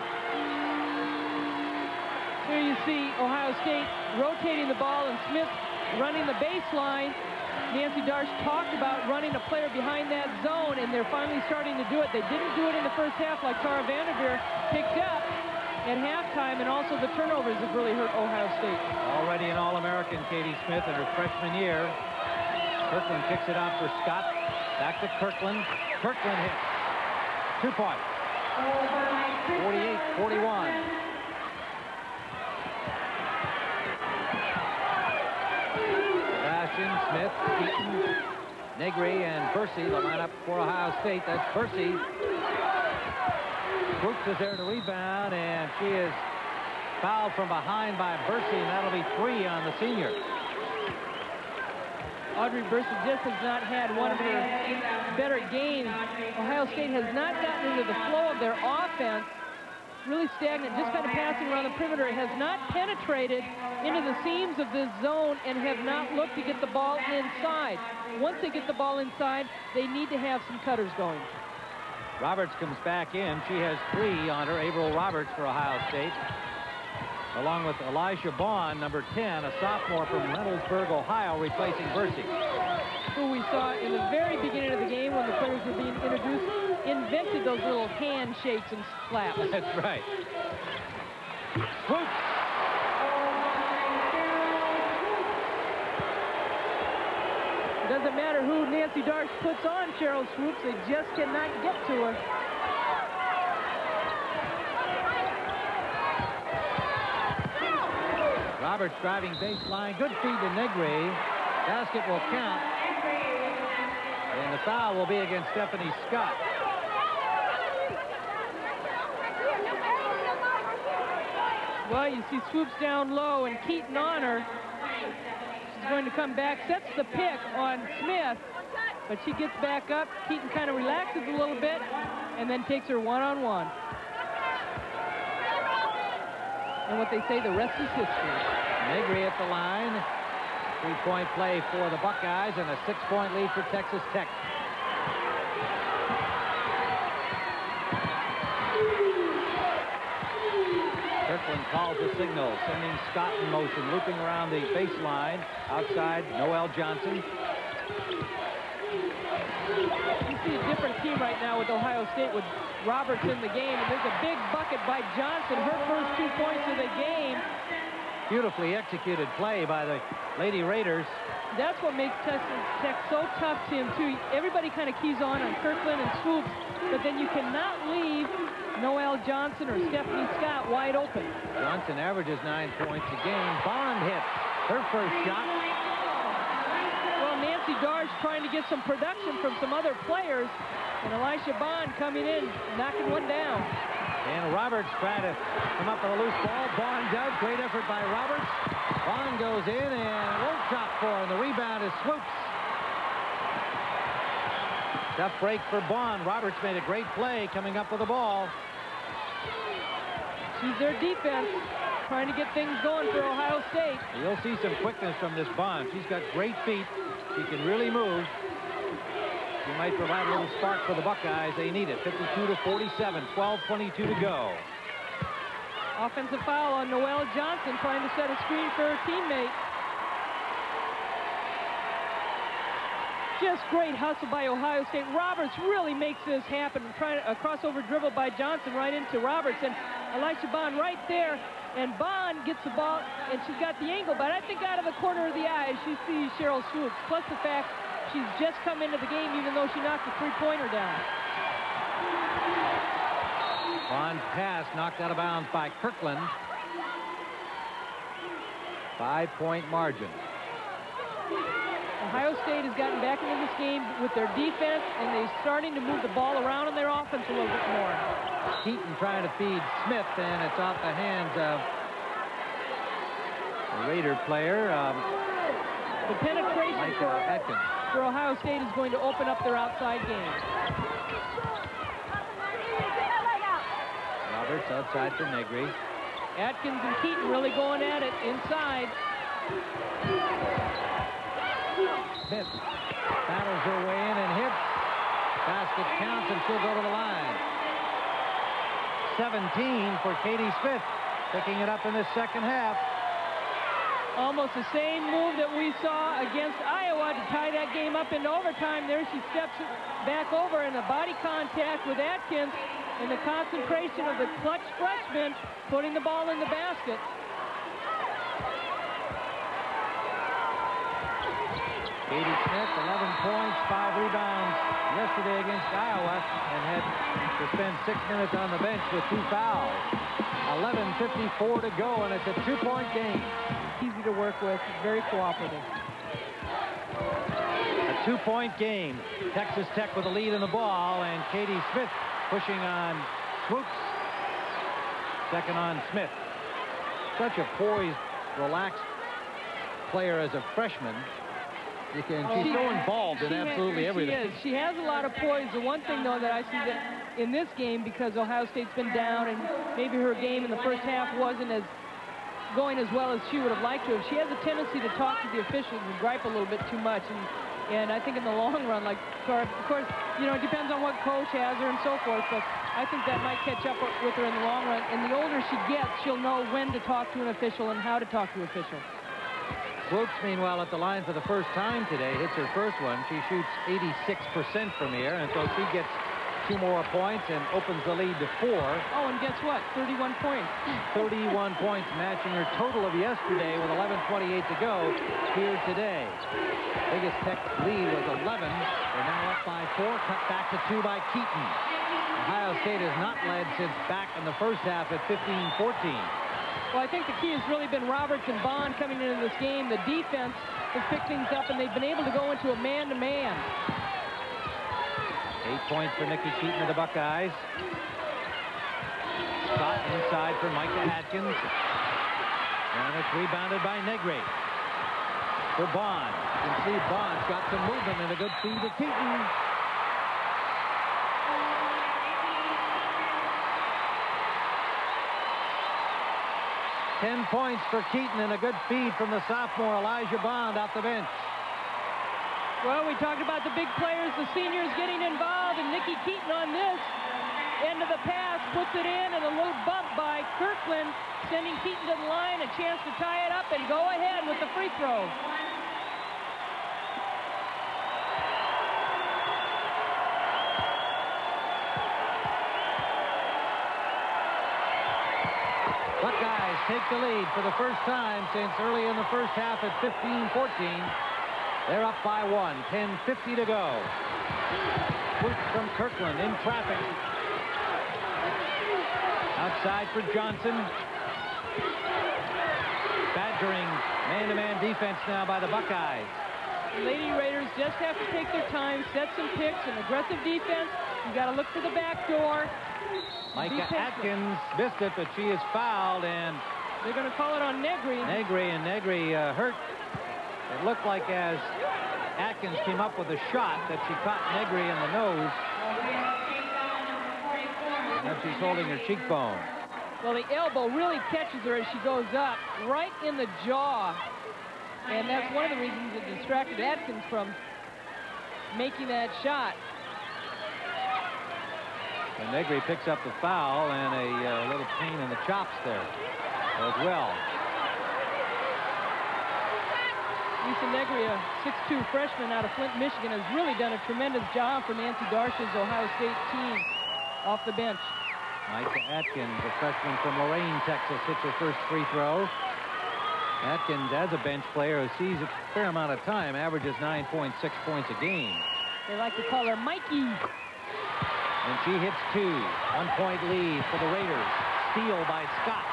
Here you see Ohio State rotating the ball and Smith running the baseline. Nancy Darsh talked about running a player behind that zone, and they're finally starting to do it. They didn't do it in the first half like Tara Vanderveer picked up at halftime, and also the turnovers have really hurt Ohio State. Already an All-American, Katie Smith, in her freshman year. Kirkland kicks it out for Scott. Back to Kirkland. Kirkland hits. 2 points. 48-41. Smith, Keaton, Negri, and Bursey, the lineup for Ohio State. That's Bursey. Brooks is there to rebound, and she is fouled from behind by Bursey, and that'll be 3 on the senior. Audrey Bursey just has not had one of her better games. Ohio State has not gotten into the flow of their offense. Really stagnant, just kind of passing around the perimeter. It has not penetrated into the seams of this zone and have not looked to get the ball inside. Once they get the ball inside, they need to have some cutters going. Roberts comes back in. She has 3 on her. Averill Roberts for Ohio State. Along with Elisha Bond, number 10, a sophomore from Reynoldsburg, Ohio, replacing Bursey. Who we saw in the very beginning of the game when the players were being introduced, invented those little handshakes and slaps. That's right. Swoops. It doesn't matter who Nancy Darsh puts on Cheryl Swoops, they just cannot get to her. Roberts driving baseline. Good feed to Negri. Basket will count. And the foul will be against Stephanie Scott. Well, you see Swoops down low and Keaton on her. She's going to come back, sets the pick on Smith, but she gets back up. Keaton kind of relaxes a little bit and then takes her one-on-one. And what they say, the rest is history. Negri at the line. 3-point play for the Buckeyes and a 6-point lead for Texas Tech. Kirkland calls the signal, sending Scott in motion, looping around the baseline. Outside, Noelle Johnson. You see a different team right now with Ohio State with Roberts in the game, and there's a big bucket by Johnson, her first 2 points of the game. Beautifully executed play by the Lady Raiders. That's what makes Texas Tech so tough, Tim, too. Everybody kind of keys on Kirkland and Swoops, but then you cannot leave Noelle Johnson or Stephanie Scott wide open. Johnson averages 9 points a game. Bond hits her first shot. Well, Nancy Darsh trying to get some production from some other players, and Elisha Bond coming in, knocking one down. And Roberts trying to come up with a loose ball. Bond does. Great effort by Roberts. Bond goes in and won't shot for her. And the rebound is Swoops. Tough break for Bond. Roberts made a great play coming up with the ball. She's their defense, trying to get things going for Ohio State. You'll see some quickness from this Bond. She's got great feet. She can really move. She might provide a little spark for the Buckeyes. They need it. 52-47, 12:22 to go. Offensive foul on Noelle Johnson, trying to set a screen for her teammate. Just great hustle by Ohio State. Roberts really makes this happen. Trying a crossover dribble by Johnson right into Roberts, and Elisha Bond right there. And Bond gets the ball, and she's got the angle, but I think out of the corner of the eye, she sees Cheryl Swoops, plus the fact she's just come into the game, even though she knocked the three-pointer down. Bond's pass knocked out of bounds by Kirkland. 5-point margin. Ohio State has gotten back into this game with their defense, and they're starting to move the ball around in their offense a little bit more. Keaton trying to feed Smith, and it's off the hands of the Raider player. The penetration Atkins. for Ohio State is going to open up their outside game. Roberts outside for Negri. Atkins and Keaton really going at it inside. Smith battles her way in and hits. Basket counts, and she'll go to the line. 17 for Katie Smith, picking it up in this second half. Almost the same move that we saw against Iowa to tie that game up into overtime. There she steps back over, and the body contact with Atkins and the concentration of the clutch freshman putting the ball in the basket. Katie Smith, 11 points, 5 rebounds yesterday against Iowa, and had to spend 6 minutes on the bench with 2 fouls. 11:54 to go, and it's a 2-point game. Easy to work with, very cooperative. A 2-point game. Texas Tech with a lead in the ball, and Katie Smith pushing on Swoops. Second on Smith. Such a poised, relaxed player as a freshman. She's so involved in absolutely everything. She has a lot of poise. The one thing, though, that I see that in this game, because Ohio State's been down and maybe her game in the first half wasn't as going as well as she would have liked to have, she has a tendency to talk to the officials and gripe a little bit too much. And I think in the long run, like, of course, you know, it depends on what coach has her and so forth, but I think that might catch up with her in the long run. And the older she gets, she'll know when to talk to an official and how to talk to an official. Swoops, meanwhile, at the line for the first time today, hits her first one. She shoots 86% from here, and so she gets 2 more points and opens the lead to 4. Oh, and guess what? 31 points. 31 points, matching her total of yesterday with 11:28 to go here today. Biggest Tech lead was 11. They're now up by 4, cut back to 2 by Keaton. Ohio State has not led since back in the first half at 15-14. Well, I think the key has really been Roberts and Bond coming into this game. The defense has picked things up, and they've been able to go into a man-to-man. 8 points for Nikki Keaton of the Buckeyes. Shot inside for Micah Atkins. And it's rebounded by Negri. For Bond. You can see Bond's got some movement and a good feed to Keaton. 10 points for Keaton and a good feed from the sophomore Elijah Bond off the bench. Well, we talked about the big players, the seniors getting involved, and Nikki Keaton on this end of the pass puts it in, and a little bump by Kirkland, sending Keaton to the line, a chance to tie it up and go ahead with the free throw. Buckeyes take the lead for the first time since early in the first half at 15-14. They're up by 1. 10:50 to go. Push from Kirkland in traffic. Outside for Johnson. Badgering man-to-man defense now by the Buckeyes. The Lady Raiders just have to take their time, set some picks, and aggressive defense. You got to look for the back door. Micah Atkins missed it, but she is fouled, and they're going to call it on Negri. Negri hurt. It looked like as Atkins came up with a shot that she caught Negri in the nose. Now she's holding her cheekbone. Well, the elbow really catches her as she goes up, right in the jaw. And that's one of the reasons it distracted Atkins from making that shot. And Negri picks up the foul and a little pain in the chops there as well. Lisa Negri, a 6'2 freshman out of Flint, Michigan, has really done a tremendous job for Nancy Darsh's Ohio State team off the bench. Micah Atkins, a freshman from Lorain, Texas, hits her first free throw. Atkins, as a bench player who sees a fair amount of time, averages 9.6 points a game. They like to call her Mikey. And she hits 2. 1-point lead for the Raiders. Steal by Scott.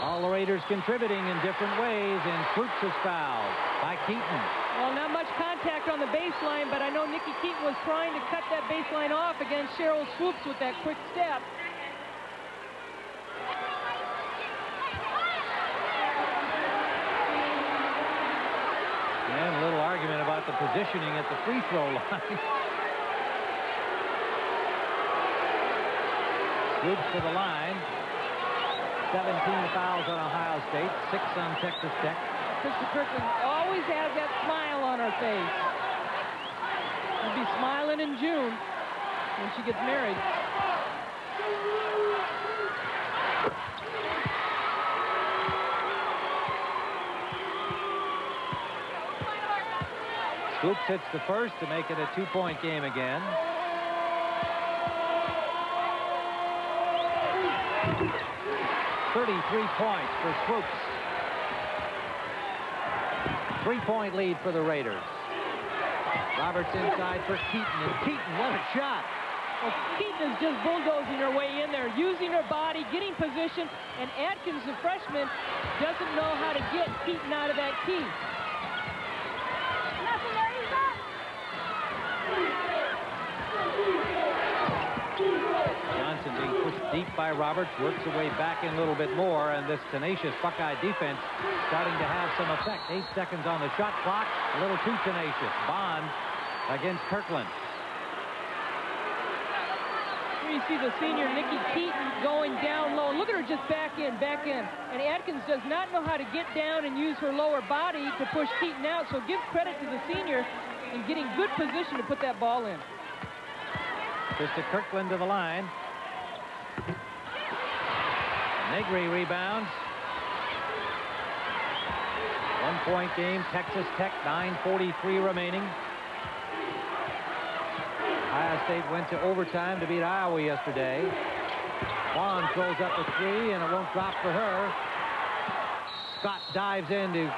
All the Raiders contributing in different ways, and Swoops is fouled by Keaton. Well, not much contact on the baseline, but I know Nikki Keaton was trying to cut that baseline off against Cheryl Swoops with that quick step. And a little argument about the positioning at the free throw line. Swoops to the line. 17 fouls on Ohio State, 6 on Texas Tech. Krista Kirkland always has that smile on her face. She'll be smiling in June when she gets married. Swoops hits the first to make it a 2-point game again. .33 points for Swoops. 3-point lead for the Raiders. Roberts inside for Keaton, and Keaton, what a shot. Well, Keaton is just bulldozing her way in there, using her body, getting position, and Atkins, the freshman, doesn't know how to get Keaton out of that key. Johnson being pushed deep by Roberts, works her way back in a little bit more, and this tenacious Buckeye defense starting to have some effect. 8 seconds on the shot clock, a little too tenacious. Bond against Kirkland. Here you see the senior Nikki Keaton going down low. Look at her just back in. And Atkins does not know how to get down and use her lower body to push Keaton out, so give credit to the senior in getting good position to put that ball in. Krista Kirkland to the line. Negri rebounds. 1-point game, Texas Tech, 9:43 remaining. Ohio State went to overtime to beat Iowa yesterday. Vaughn throws up a 3, and it won't drop for her. Scott dives in to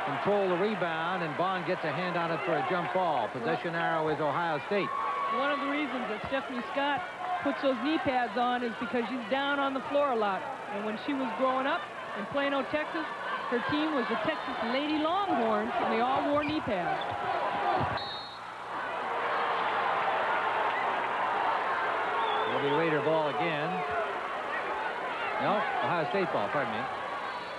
control the rebound, and Vaughn gets a hand on it for a jump ball. Possession arrow is Ohio State. One of the reasons that Stephanie Scott puts those knee pads on is because she's down on the floor a lot. And when she was growing up in Plano, Texas, her team was the Texas Lady Longhorns, and they all wore knee pads. It'll be Raider ball again. No, Ohio State ball, pardon me.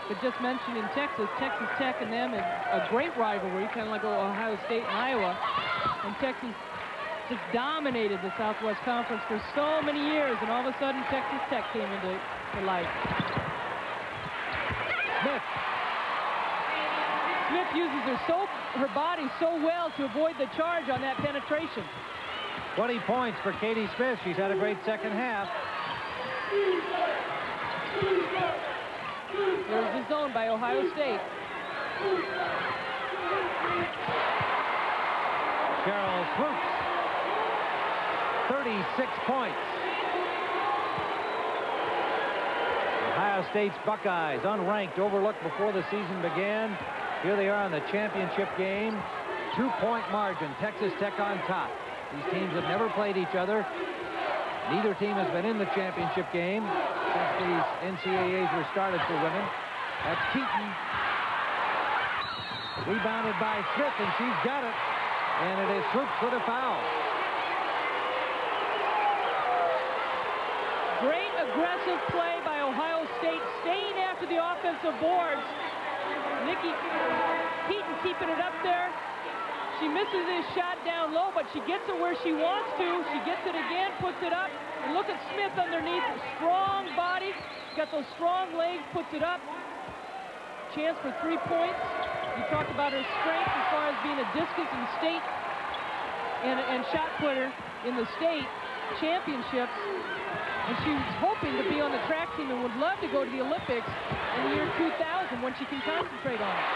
But just mentioned in Texas, Texas Tech and them is a great rivalry, kind of like Ohio State and Iowa. And Texas just dominated the Southwest Conference for so many years, and all of a sudden Texas Tech came into life. Smith uses her body so well to avoid the charge on that penetration. 20 points for Katie Smith. She's had a great second half. There's the zone by Ohio State. Cheryl Swoops. 36 points. Ohio State's Buckeyes, unranked, overlooked before the season began. Here they are in the championship game. 2-point margin. Texas Tech on top. These teams have never played each other. Neither team has been in the championship game since these NCAAs were started for women. That's Keaton. Rebounded by Smith, and she's got it. And it is Swoops for the foul. Great aggressive play by Ohio State, staying after the offensive boards. Nikki Keaton keeping it up there. She misses his shot down low, but she gets it where she wants to. She gets it again, puts it up. And look at Smith underneath. Strong body. Got those strong legs, puts it up. Chance for 3 points. You talked about her strength as far as being a discus in state and shot putter in the state championships. And she was hoping to be on the track team and would love to go to the Olympics in the year 2000 when she can concentrate on it.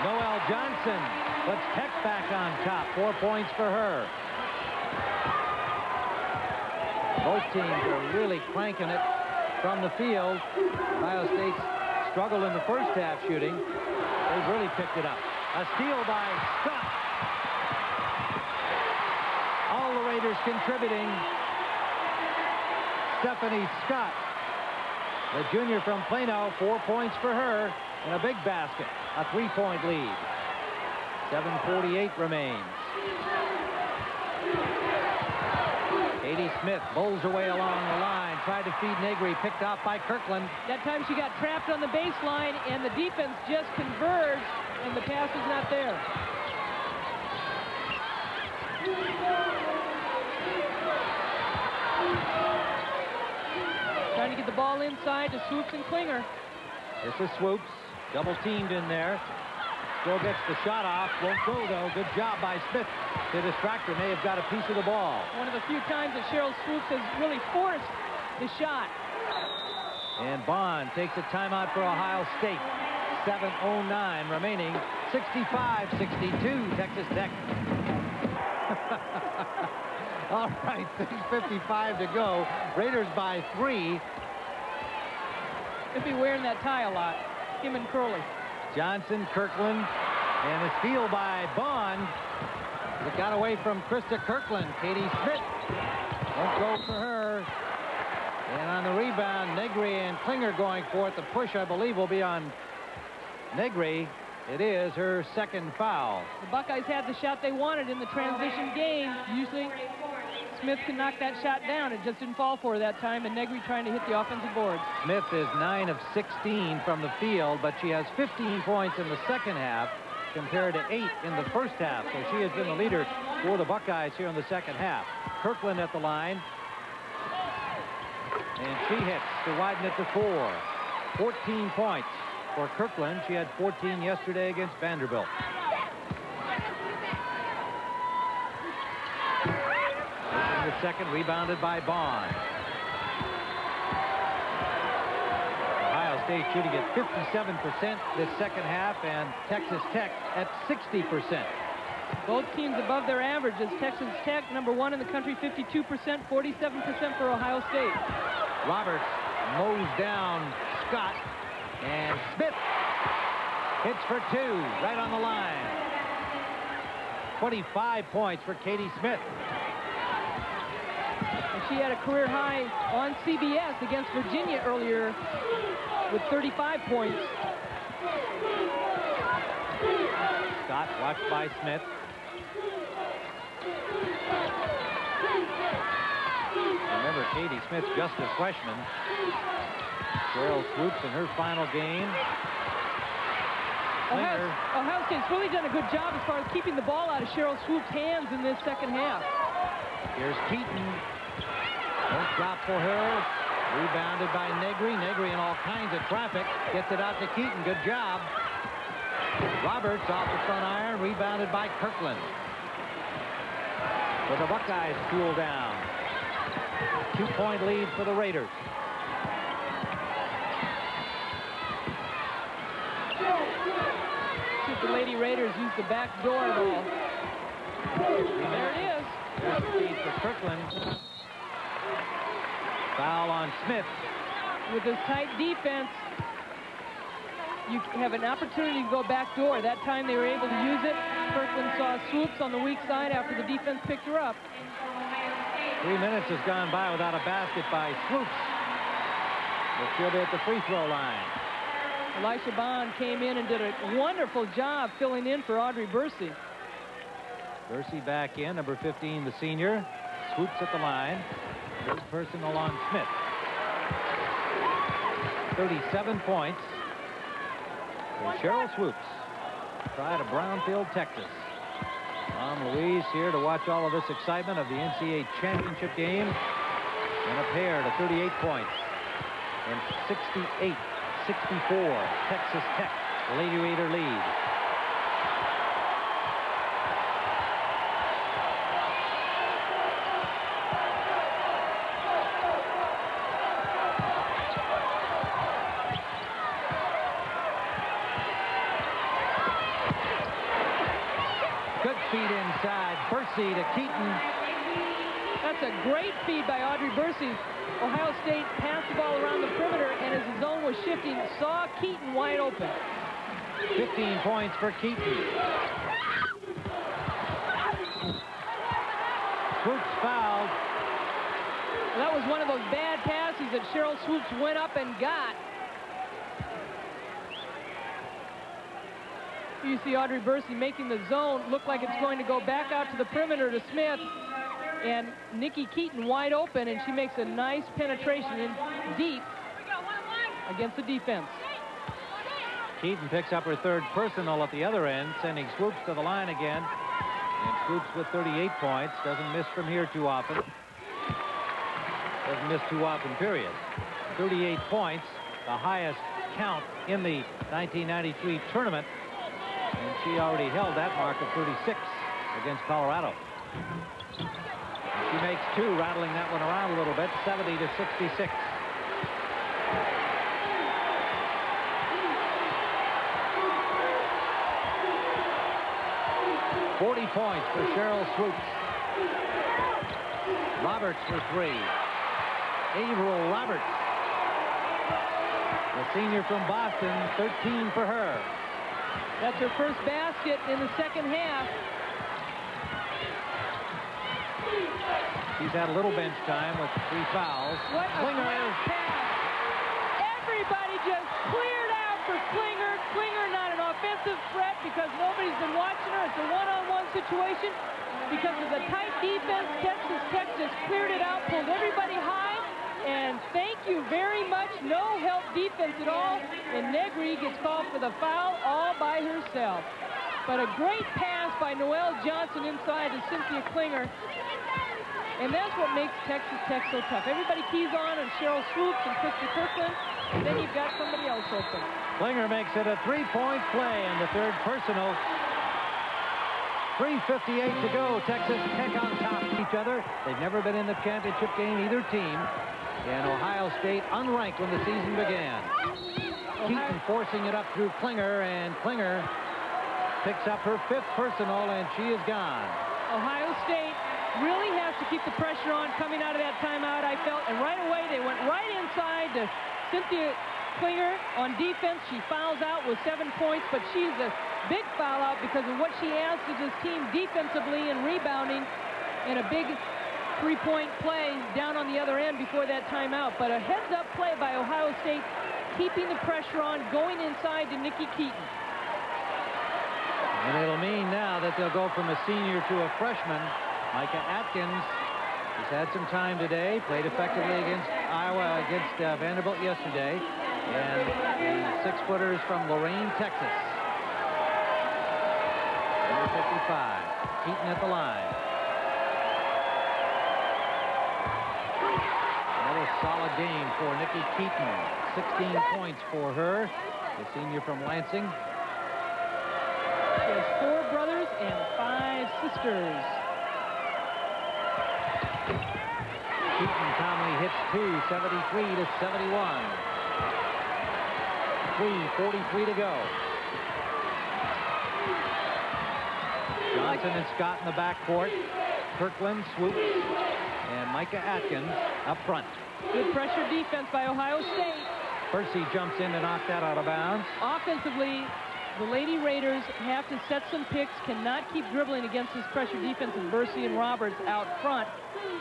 Noelle Johnson puts Tech back on top. 4 points for her. Both teams are really cranking it from the field. Ohio State struggled in the first half shooting. They've really picked it up. A steal by Scott. All the Raiders contributing. Stephanie Scott, the junior from Plano, 4 points for her in a big basket. A 3-point lead. 7:48 remains. Katie Smith bowls her way along the line, tried to feed Negri, picked off by Kirkland. That time she got trapped on the baseline, and the defense just converged, and the pass was not there. Trying to get the ball inside to Swoops and Klinger. This is Swoops, double teamed in there. Still gets the shot off, won't go though. Good job by Smith to distract her. May have got a piece of the ball. One of the few times that Cheryl Swoops has really forced the shot. And Bond takes a timeout for Ohio State. 7:09 remaining. 65-62 Texas Tech. All right, 6:55 to go. Raiders by 3. He'll be wearing that tie a lot. Him and Curley. Johnson, Kirkland, and a steal by Bond. It got away from Krista Kirkland. Katie Smith won't go for her. And on the rebound, Negri and Klinger going for it. The push, I believe, will be on Negri. It is her second foul. The Buckeyes had the shot they wanted in the transition game. Usually Smith can knock that shot down. It just didn't fall for her that time, and Negri trying to hit the offensive boards. Smith is 9 of 16 from the field, but she has 15 points in the second half compared to 8 in the first half. So she has been the leader for the Buckeyes here in the second half. Kirkland at the line. And she hits to widen it to 4. 14 points for Kirkland. She had 14 yesterday against Vanderbilt. The second, rebounded by Bond. Ohio State shooting at 57% this second half, and Texas Tech at 60%. Both teams above their averages. Texas Tech, #1 in the country, 52%, 47% for Ohio State. Roberts mows down Scott, and Smith hits for 2 right on the line. 25 points for Katie Smith. And she had a career high on CBS against Virginia earlier with 35 points. Scott watched by Smith. Remember, Katie Smith, just a freshman. Cheryl Swoops in her final game. Ohio State's really done a good job as far as keeping the ball out of Cheryl Swoops' hands in this second half. Here's Keaton. Don't drop for her. Rebounded by Negri. Negri in all kinds of traffic. Gets it out to Keaton. Good job. Roberts off the front iron. Rebounded by Kirkland. So the Buckeyes cool down. 2-point lead for the Raiders. See if the Lady Raiders use the back door ball. There it is. There's the feed for Kirkland. Foul on Smith. With this tight defense, you have an opportunity to go back door. That time they were able to use it. Kirkland saw Swoops on the weak side after the defense picked her up. 3 minutes has gone by without a basket by Swoops. But she'll be at the free throw line. Elisha Bond came in and did a wonderful job filling in for Audrey Bursey. Bursey back in, number 15, the senior. Swoops at the line. Good personal on Smith. 37 points for Cheryl Swoops. Pride of Brownfield, Texas. Mom Louise here to watch all of this excitement of the NCAA championship game. And a pair to 38 points. And 68-64, Texas Tech, Lady Raider lead. Bursey to Keaton. That's a great feed by Audrey Bursey. Ohio State passed the ball around the perimeter, and as the zone was shifting, saw Keaton wide open. 15 points for Keaton. Swoops fouled. That was one of those bad passes that Cheryl Swoops went up and got. You see Audrey Bursey making the zone look like it's going to go back out to the perimeter to Smith. And Nikki Keaton wide open, and she makes a nice penetration in deep against the defense. Keaton picks up her third personal at the other end, sending Swoops to the line again. And Swoops with 38 points. Doesn't miss from here too often. Doesn't miss too often, period. 38 points, the highest count in the 1993 tournament. And she already held that mark of 36 against Colorado. She makes two, rattling that one around a little bit, 70 to 66. .40 points for Cheryl Swoops. Roberts for three. Averill Roberts, the senior from Boston, 13 for her. That's her first basket in the second half. She's had a little bench time with 3 fouls. What a great pass. Everybody just cleared out for Klinger. Klinger not an offensive threat because nobody's been watching her. It's a one-on-one situation. Because of the tight defense, Texas Tech just cleared it out, pulled everybody high. And thank you very much. No help defense at all. And Negri gets called for the foul all by herself. But a great pass by Noelle Johnson inside to Cynthia Klinger. And that's what makes Texas Tech so tough. Everybody keys on Cheryl Swoops and Christy Kirkland. And then you've got somebody else open. Klinger makes it a 3-point play in the third personal. 3:58 to go. Texas Tech on top of each other. They've never been in the championship game, either team. And Ohio State unranked when the season began. Keaton forcing it up through Klinger, and Klinger picks up her 5th personal, and she is gone. Ohio State really has to keep the pressure on coming out of that timeout, I felt. And right away, they went right inside to Cynthia Klinger on defense. She fouls out with 7 points, but she's a big foul out because of what she adds to this team defensively and rebounding, and a big 3-point play down on the other end before that timeout. But a heads-up play by Ohio State, keeping the pressure on, going inside to Nikki Keaton. And it'll mean now that they'll go from a senior to a freshman. Micah Atkins has had some time today, played effectively against Iowa, against Vanderbilt yesterday. And the 6-footers from Lorain, Texas. Number 55, Keaton at the line. Another solid game for Nikki Keaton. 16 points for her, the senior from Lansing. She has 4 brothers and 5 sisters. Keaton calmly hits 2, 73 to 71. 3:43 to go. Johnson and Scott in the backcourt. Kirkland, Swoops, and Micah Atkins up front. Good pressure defense by Ohio State. Bursey jumps in to knock that out of bounds. Offensively, the Lady Raiders have to set some picks, cannot keep dribbling against this pressure defense of Bursey and Roberts out front.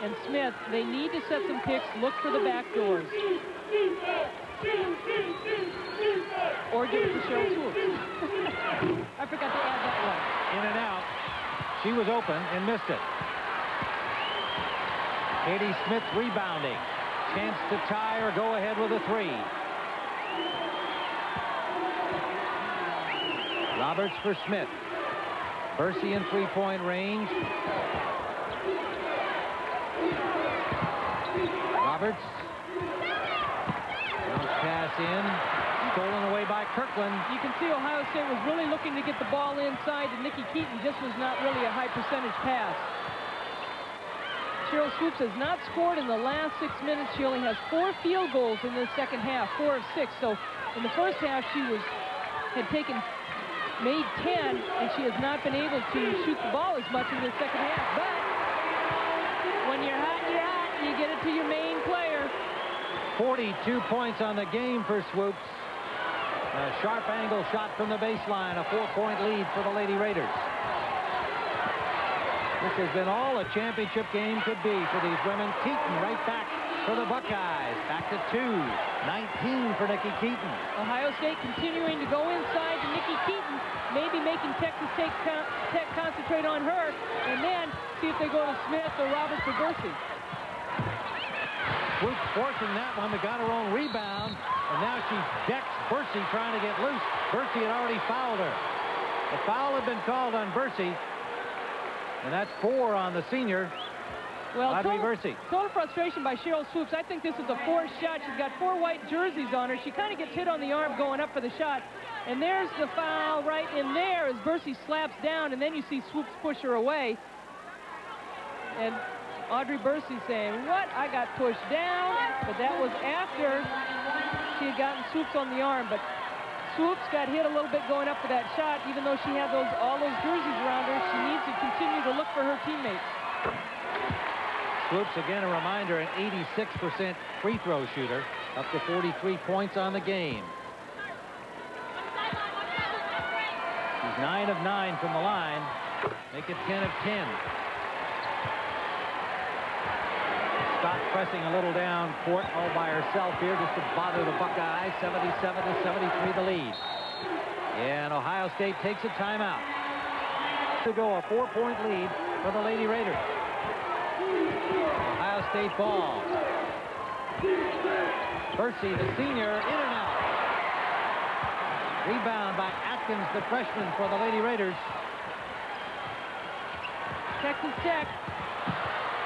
And Smith, they need to set some picks, look for the back doors. Or give it to Cheryl Swoops. I forgot to add that one. In and out. She was open and missed it. Katie Smith rebounding. Chance to tie or go ahead with a 3. Roberts for Smith. Bursey in 3-point range. Roberts. Bounce pass in. Stolen away by Kirkland. You can see Ohio State was really looking to get the ball inside to Nikki Keaton. Just was not really a high percentage pass. Cheryl Swoops has not scored in the last 6 minutes. She only has 4 field goals in this second half, 4 of 6. So in the first half, she had taken made 10, and she has not been able to shoot the ball as much in the second half. But when you're hot, you get it to your main player. 42 points on the game for Swoops. A sharp angle shot from the baseline, a 4-point lead for the Lady Raiders. This has been all a championship game could be for these women. Keaton right back for the Buckeyes. Back to 2. 19 for Nikki Keaton. Ohio State continuing to go inside to Nikki Keaton, maybe making Texas Tech concentrate on her, and then see if they go to Smith or Roberts or Bursey. Swoops forcing that one, but got her own rebound, and now she decks Bursey trying to get loose. Bursey had already fouled her. The foul had been called on Bursey, and that's 4 on the senior. Well, Audrey Bursey. Total frustration by Cheryl Swoops. I think this is a forced shot. She's got 4 white jerseys on her. She kind of gets hit on the arm going up for the shot. And there's the foul right in there as Bursey slaps down, and then you see Swoops push her away. And Audrey Bursey saying, "What? I got pushed down." But that was after she had gotten Swoops on the arm. But Swoops got hit a little bit going up for that shot. Even though she had all those jerseys around her, she needs to continue to look for her teammates. Swoops, again, a reminder, an 86% free throw shooter, up to 43 points on the game. She's 9 of 9 from the line. Make it 10 of 10. Scott pressing a little down court all by herself here just to bother the Buckeyes. 77-73 the lead. And Ohio State takes a timeout. To go, a 4-point lead for the Lady Raiders. Ohio State ball. Bursey, the senior, in and out. Rebound by Atkins, the freshman, for the Lady Raiders. Texas Tech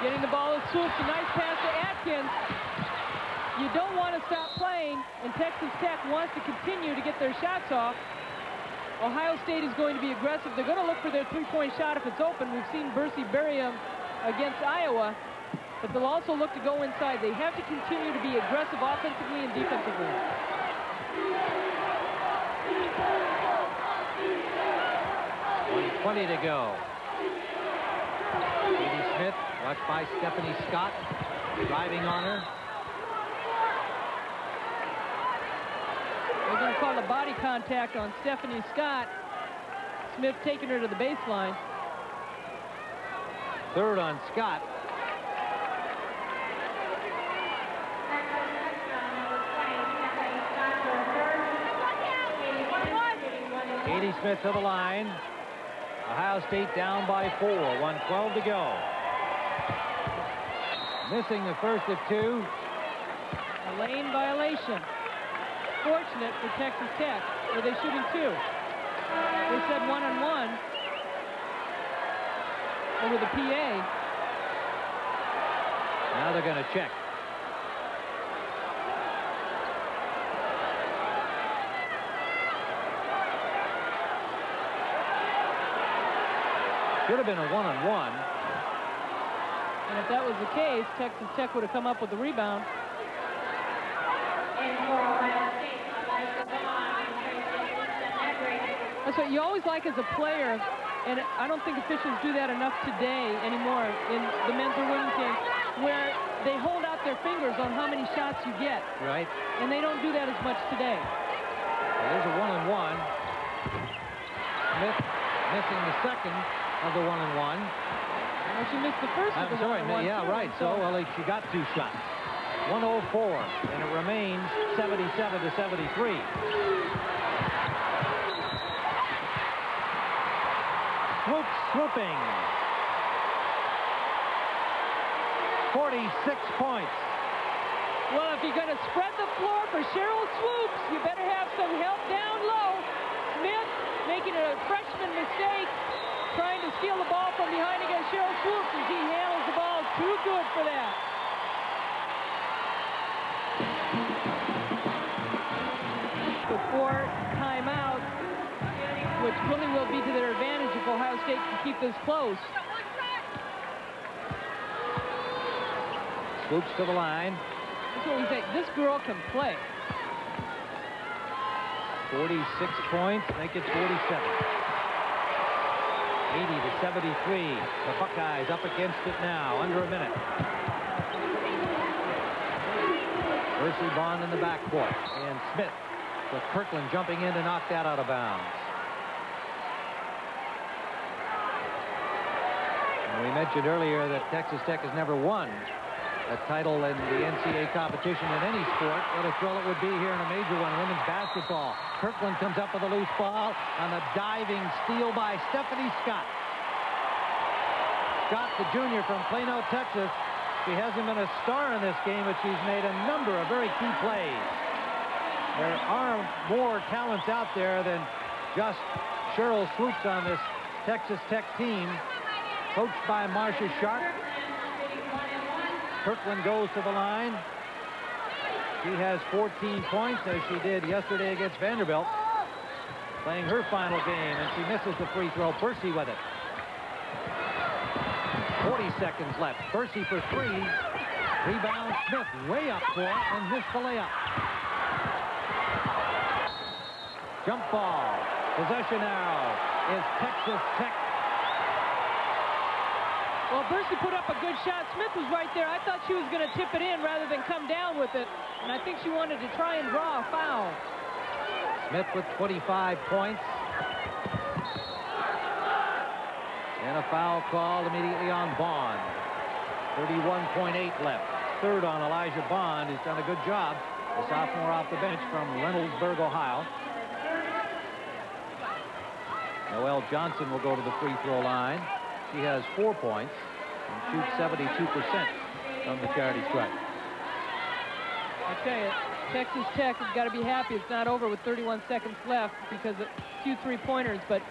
getting the ball to Swoops. A nice pass to Atkins. You don't want to stop playing, and Texas Tech wants to continue to get their shots off. Ohio State is going to be aggressive. They're going to look for their 3-point shot if it's open. We've seen Bursey bury him against Iowa, but they'll also look to go inside. They have to continue to be aggressive offensively and defensively. .20 to go. Katie Smith, watched by Stephanie Scott, driving on her. They're going to call a body contact on Stephanie Scott. Smith taking her to the baseline. 3rd on Scott. Katie Smith to the line. Ohio State down by 4. 1:12 to go. Missing the first of 2. A lane violation. Fortunate for Texas Tech. Were they shooting 2? They said 1-on-1 over the PA. Now they're going to check. Should have been a 1-on-1. And if that was the case, Texas Tech would have come up with the rebound. That's what you always like as a player, and I don't think officials do that enough today anymore in the men's or women's game, where they hold out their fingers on how many shots you get. Right. And they don't do that as much today. Well, there's a 1-on-1. Smith missing the second of the 1-on-1. Well, she missed the first of the 1-on-1. Yeah, right. So, well, she got 2 shots. 104, and it remains 77-73. Swooping. 46 points. Well, if you're going to spread the floor for Cheryl Swoops, you better have some help down low. Smith making a freshman mistake, trying to steal the ball from behind against Cheryl Swoops, and he handles the ball too good for that. Before timeout, which really will be to their advantage if Ohio State can keep this close. Swoops to the line. That's what we think. This girl can play. 46 points, make it 47. 80-73. The Buckeyes up against it now, under a minute. Percy Bond in the backcourt, and Smith with Kirkland jumping in to knock that out of bounds. And we mentioned earlier that Texas Tech has never won a title in the NCAA competition in any sport. What a thrill it would be here in a major one, women's basketball. Kirkland comes up with a loose ball on a diving steal by Stephanie Scott. Scott, the junior from Plano, Texas. She hasn't been a star in this game, but she's made a number of very key plays. There are more talents out there than just Cheryl Swoops on this Texas Tech team, coached by Marcia Sharp. Kirkland goes to the line. She has 14 points, as she did yesterday against Vanderbilt, playing her final game, and she misses the free throw. Percy with it. 40 seconds left. Percy for three. Rebound Smith way up court and missed the layup. Jump ball. Possession now is Texas Tech. Well, Percy put up a good shot. Smith was right there. I thought she was going to tip it in rather than come down with it. And I think she wanted to try and draw a foul. Smith with 25 points. And a foul called immediately on Bond. 31.8 left. Third on Elijah Bond, who's done a good job. The sophomore off the bench from Reynoldsburg, Ohio. Noelle Johnson will go to the free throw line. She has 4 points and shoots 72% from the charity stripe. I tell you, Texas Tech has got to be happy it's not over with 31 seconds left, because a few three-pointers, but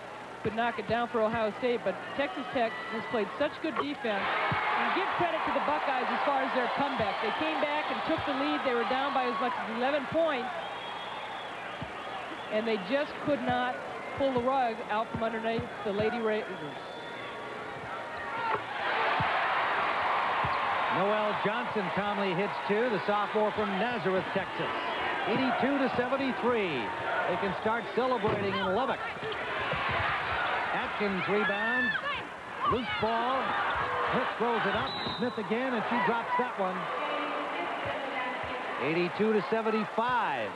could knock it down for Ohio State. But Texas Tech has played such good defense. And give credit to the Buckeyes as far as their comeback. They came back and took the lead. They were down by as much as 11 points. And they just could not pull the rug out from underneath the Lady Raiders. Noelle Johnson calmly hits two, the sophomore from Nazareth, Texas. 82-73. They can start celebrating in Lubbock. Atkins rebounds. Loose ball. Smith throws it up. Smith again, and she drops that one. 82-75.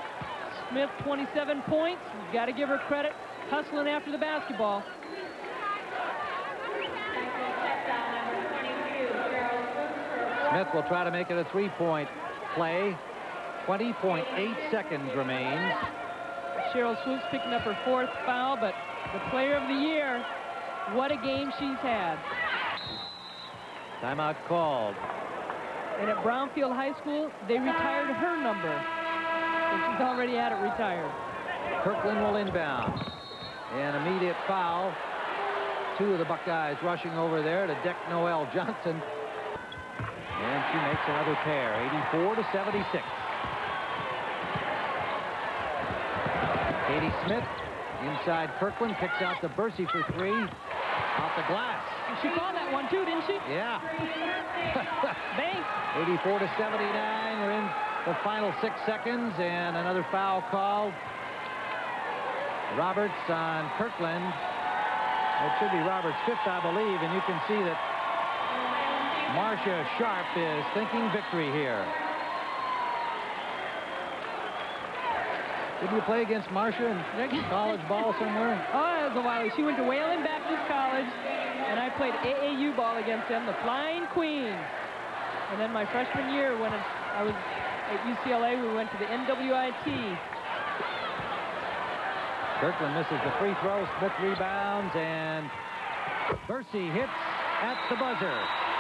Smith, 27 points. You've got to give her credit. Hustling after the basketball. Smith will try to make it a three-point play. 20.8 seconds remains. Cheryl Swoops picking up her fourth foul, but the player of the year, what a game she's had. Timeout called. And at Brownfield High School, they retired her number. And she's already had it retired. Kirkland will inbound. An immediate foul. Two of the Buckeyes rushing over there to deck Noelle Johnson. And she makes another pair, 84-76. Katie Smith inside Kirkland, picks out to Bursey for three. Off the glass. She called that one too, didn't she? Yeah. Bang. 84-79. We're in the final 6 seconds, and another foul called. Roberts on Kirkland. It should be Roberts' fifth, I believe, and you can see that Marcia Sharp is thinking victory here. Didn't you play against Marcia in college ball somewhere? Oh, that was a while. She went to Wayland Baptist College, and I played AAU ball against them, the Flying Queens. And then my freshman year, when I was at UCLA, we went to the NWIT. Kirkland misses the free throw. Smith rebounds, and Bursey hits at the buzzer.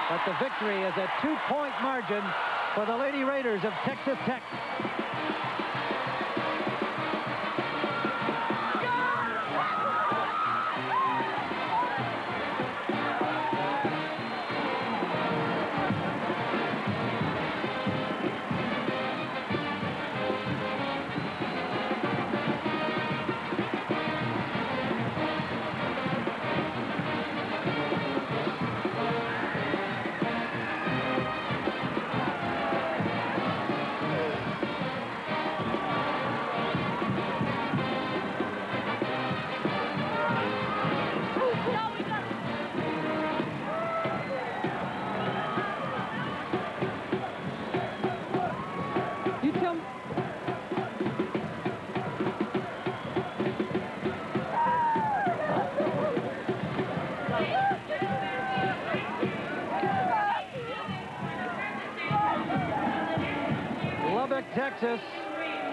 But the victory is a 2-point margin for the Lady Raiders of Texas Tech. District, Texas,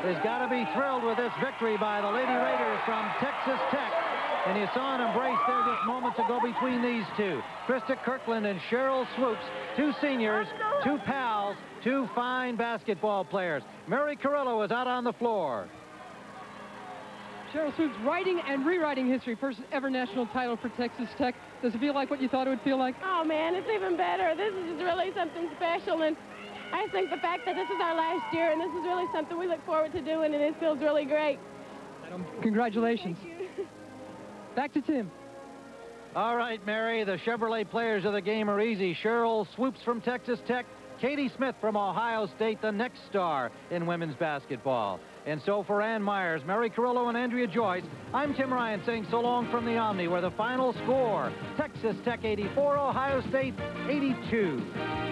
has got to be thrilled with this victory by the Lady Raiders from Texas Tech. And you saw an embrace there just moments ago between these two. Krista Kirkland and Cheryl Swoops, two seniors, two pals, two fine basketball players. Mary Carrillo is out on the floor. Cheryl Swoops writing and rewriting history. First ever national title for Texas Tech. Does it feel like what you thought it would feel like? Oh, man, it's even better. This is just really something special. And I think the fact that this is our last year and this is really something we look forward to doing, and it feels really great. Congratulations. Thank you. Back to Tim. All right, Mary, the Chevrolet players of the game are easy. Cheryl Swoops from Texas Tech, Katie Smith from Ohio State, the next star in women's basketball. And so for Ann Myers, Mary Carrillo, and Andrea Joyce, I'm Tim Ryan saying so long from the Omni, where the final score, Texas Tech 84, Ohio State 82.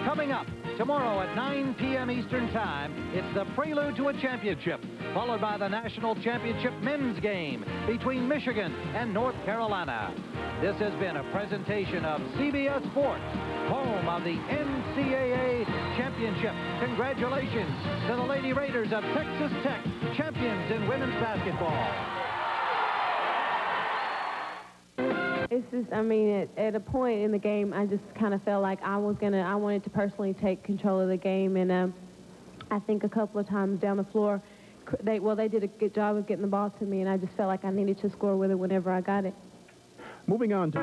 Coming up tomorrow at 9 p.m. Eastern Time, it's the prelude to a championship, followed by the national championship men's game between Michigan and North Carolina. This has been a presentation of CBS Sports, home of the NCAA Championship. Congratulations to the Lady Raiders of Texas Tech, champions in women's basketball. It's just, I mean, at a point in the game, I just kind of felt like I wanted to personally take control of the game, and I think a couple of times down the floor, they did a good job of getting the ball to me, and I just felt like I needed to score with it whenever I got it. Moving on to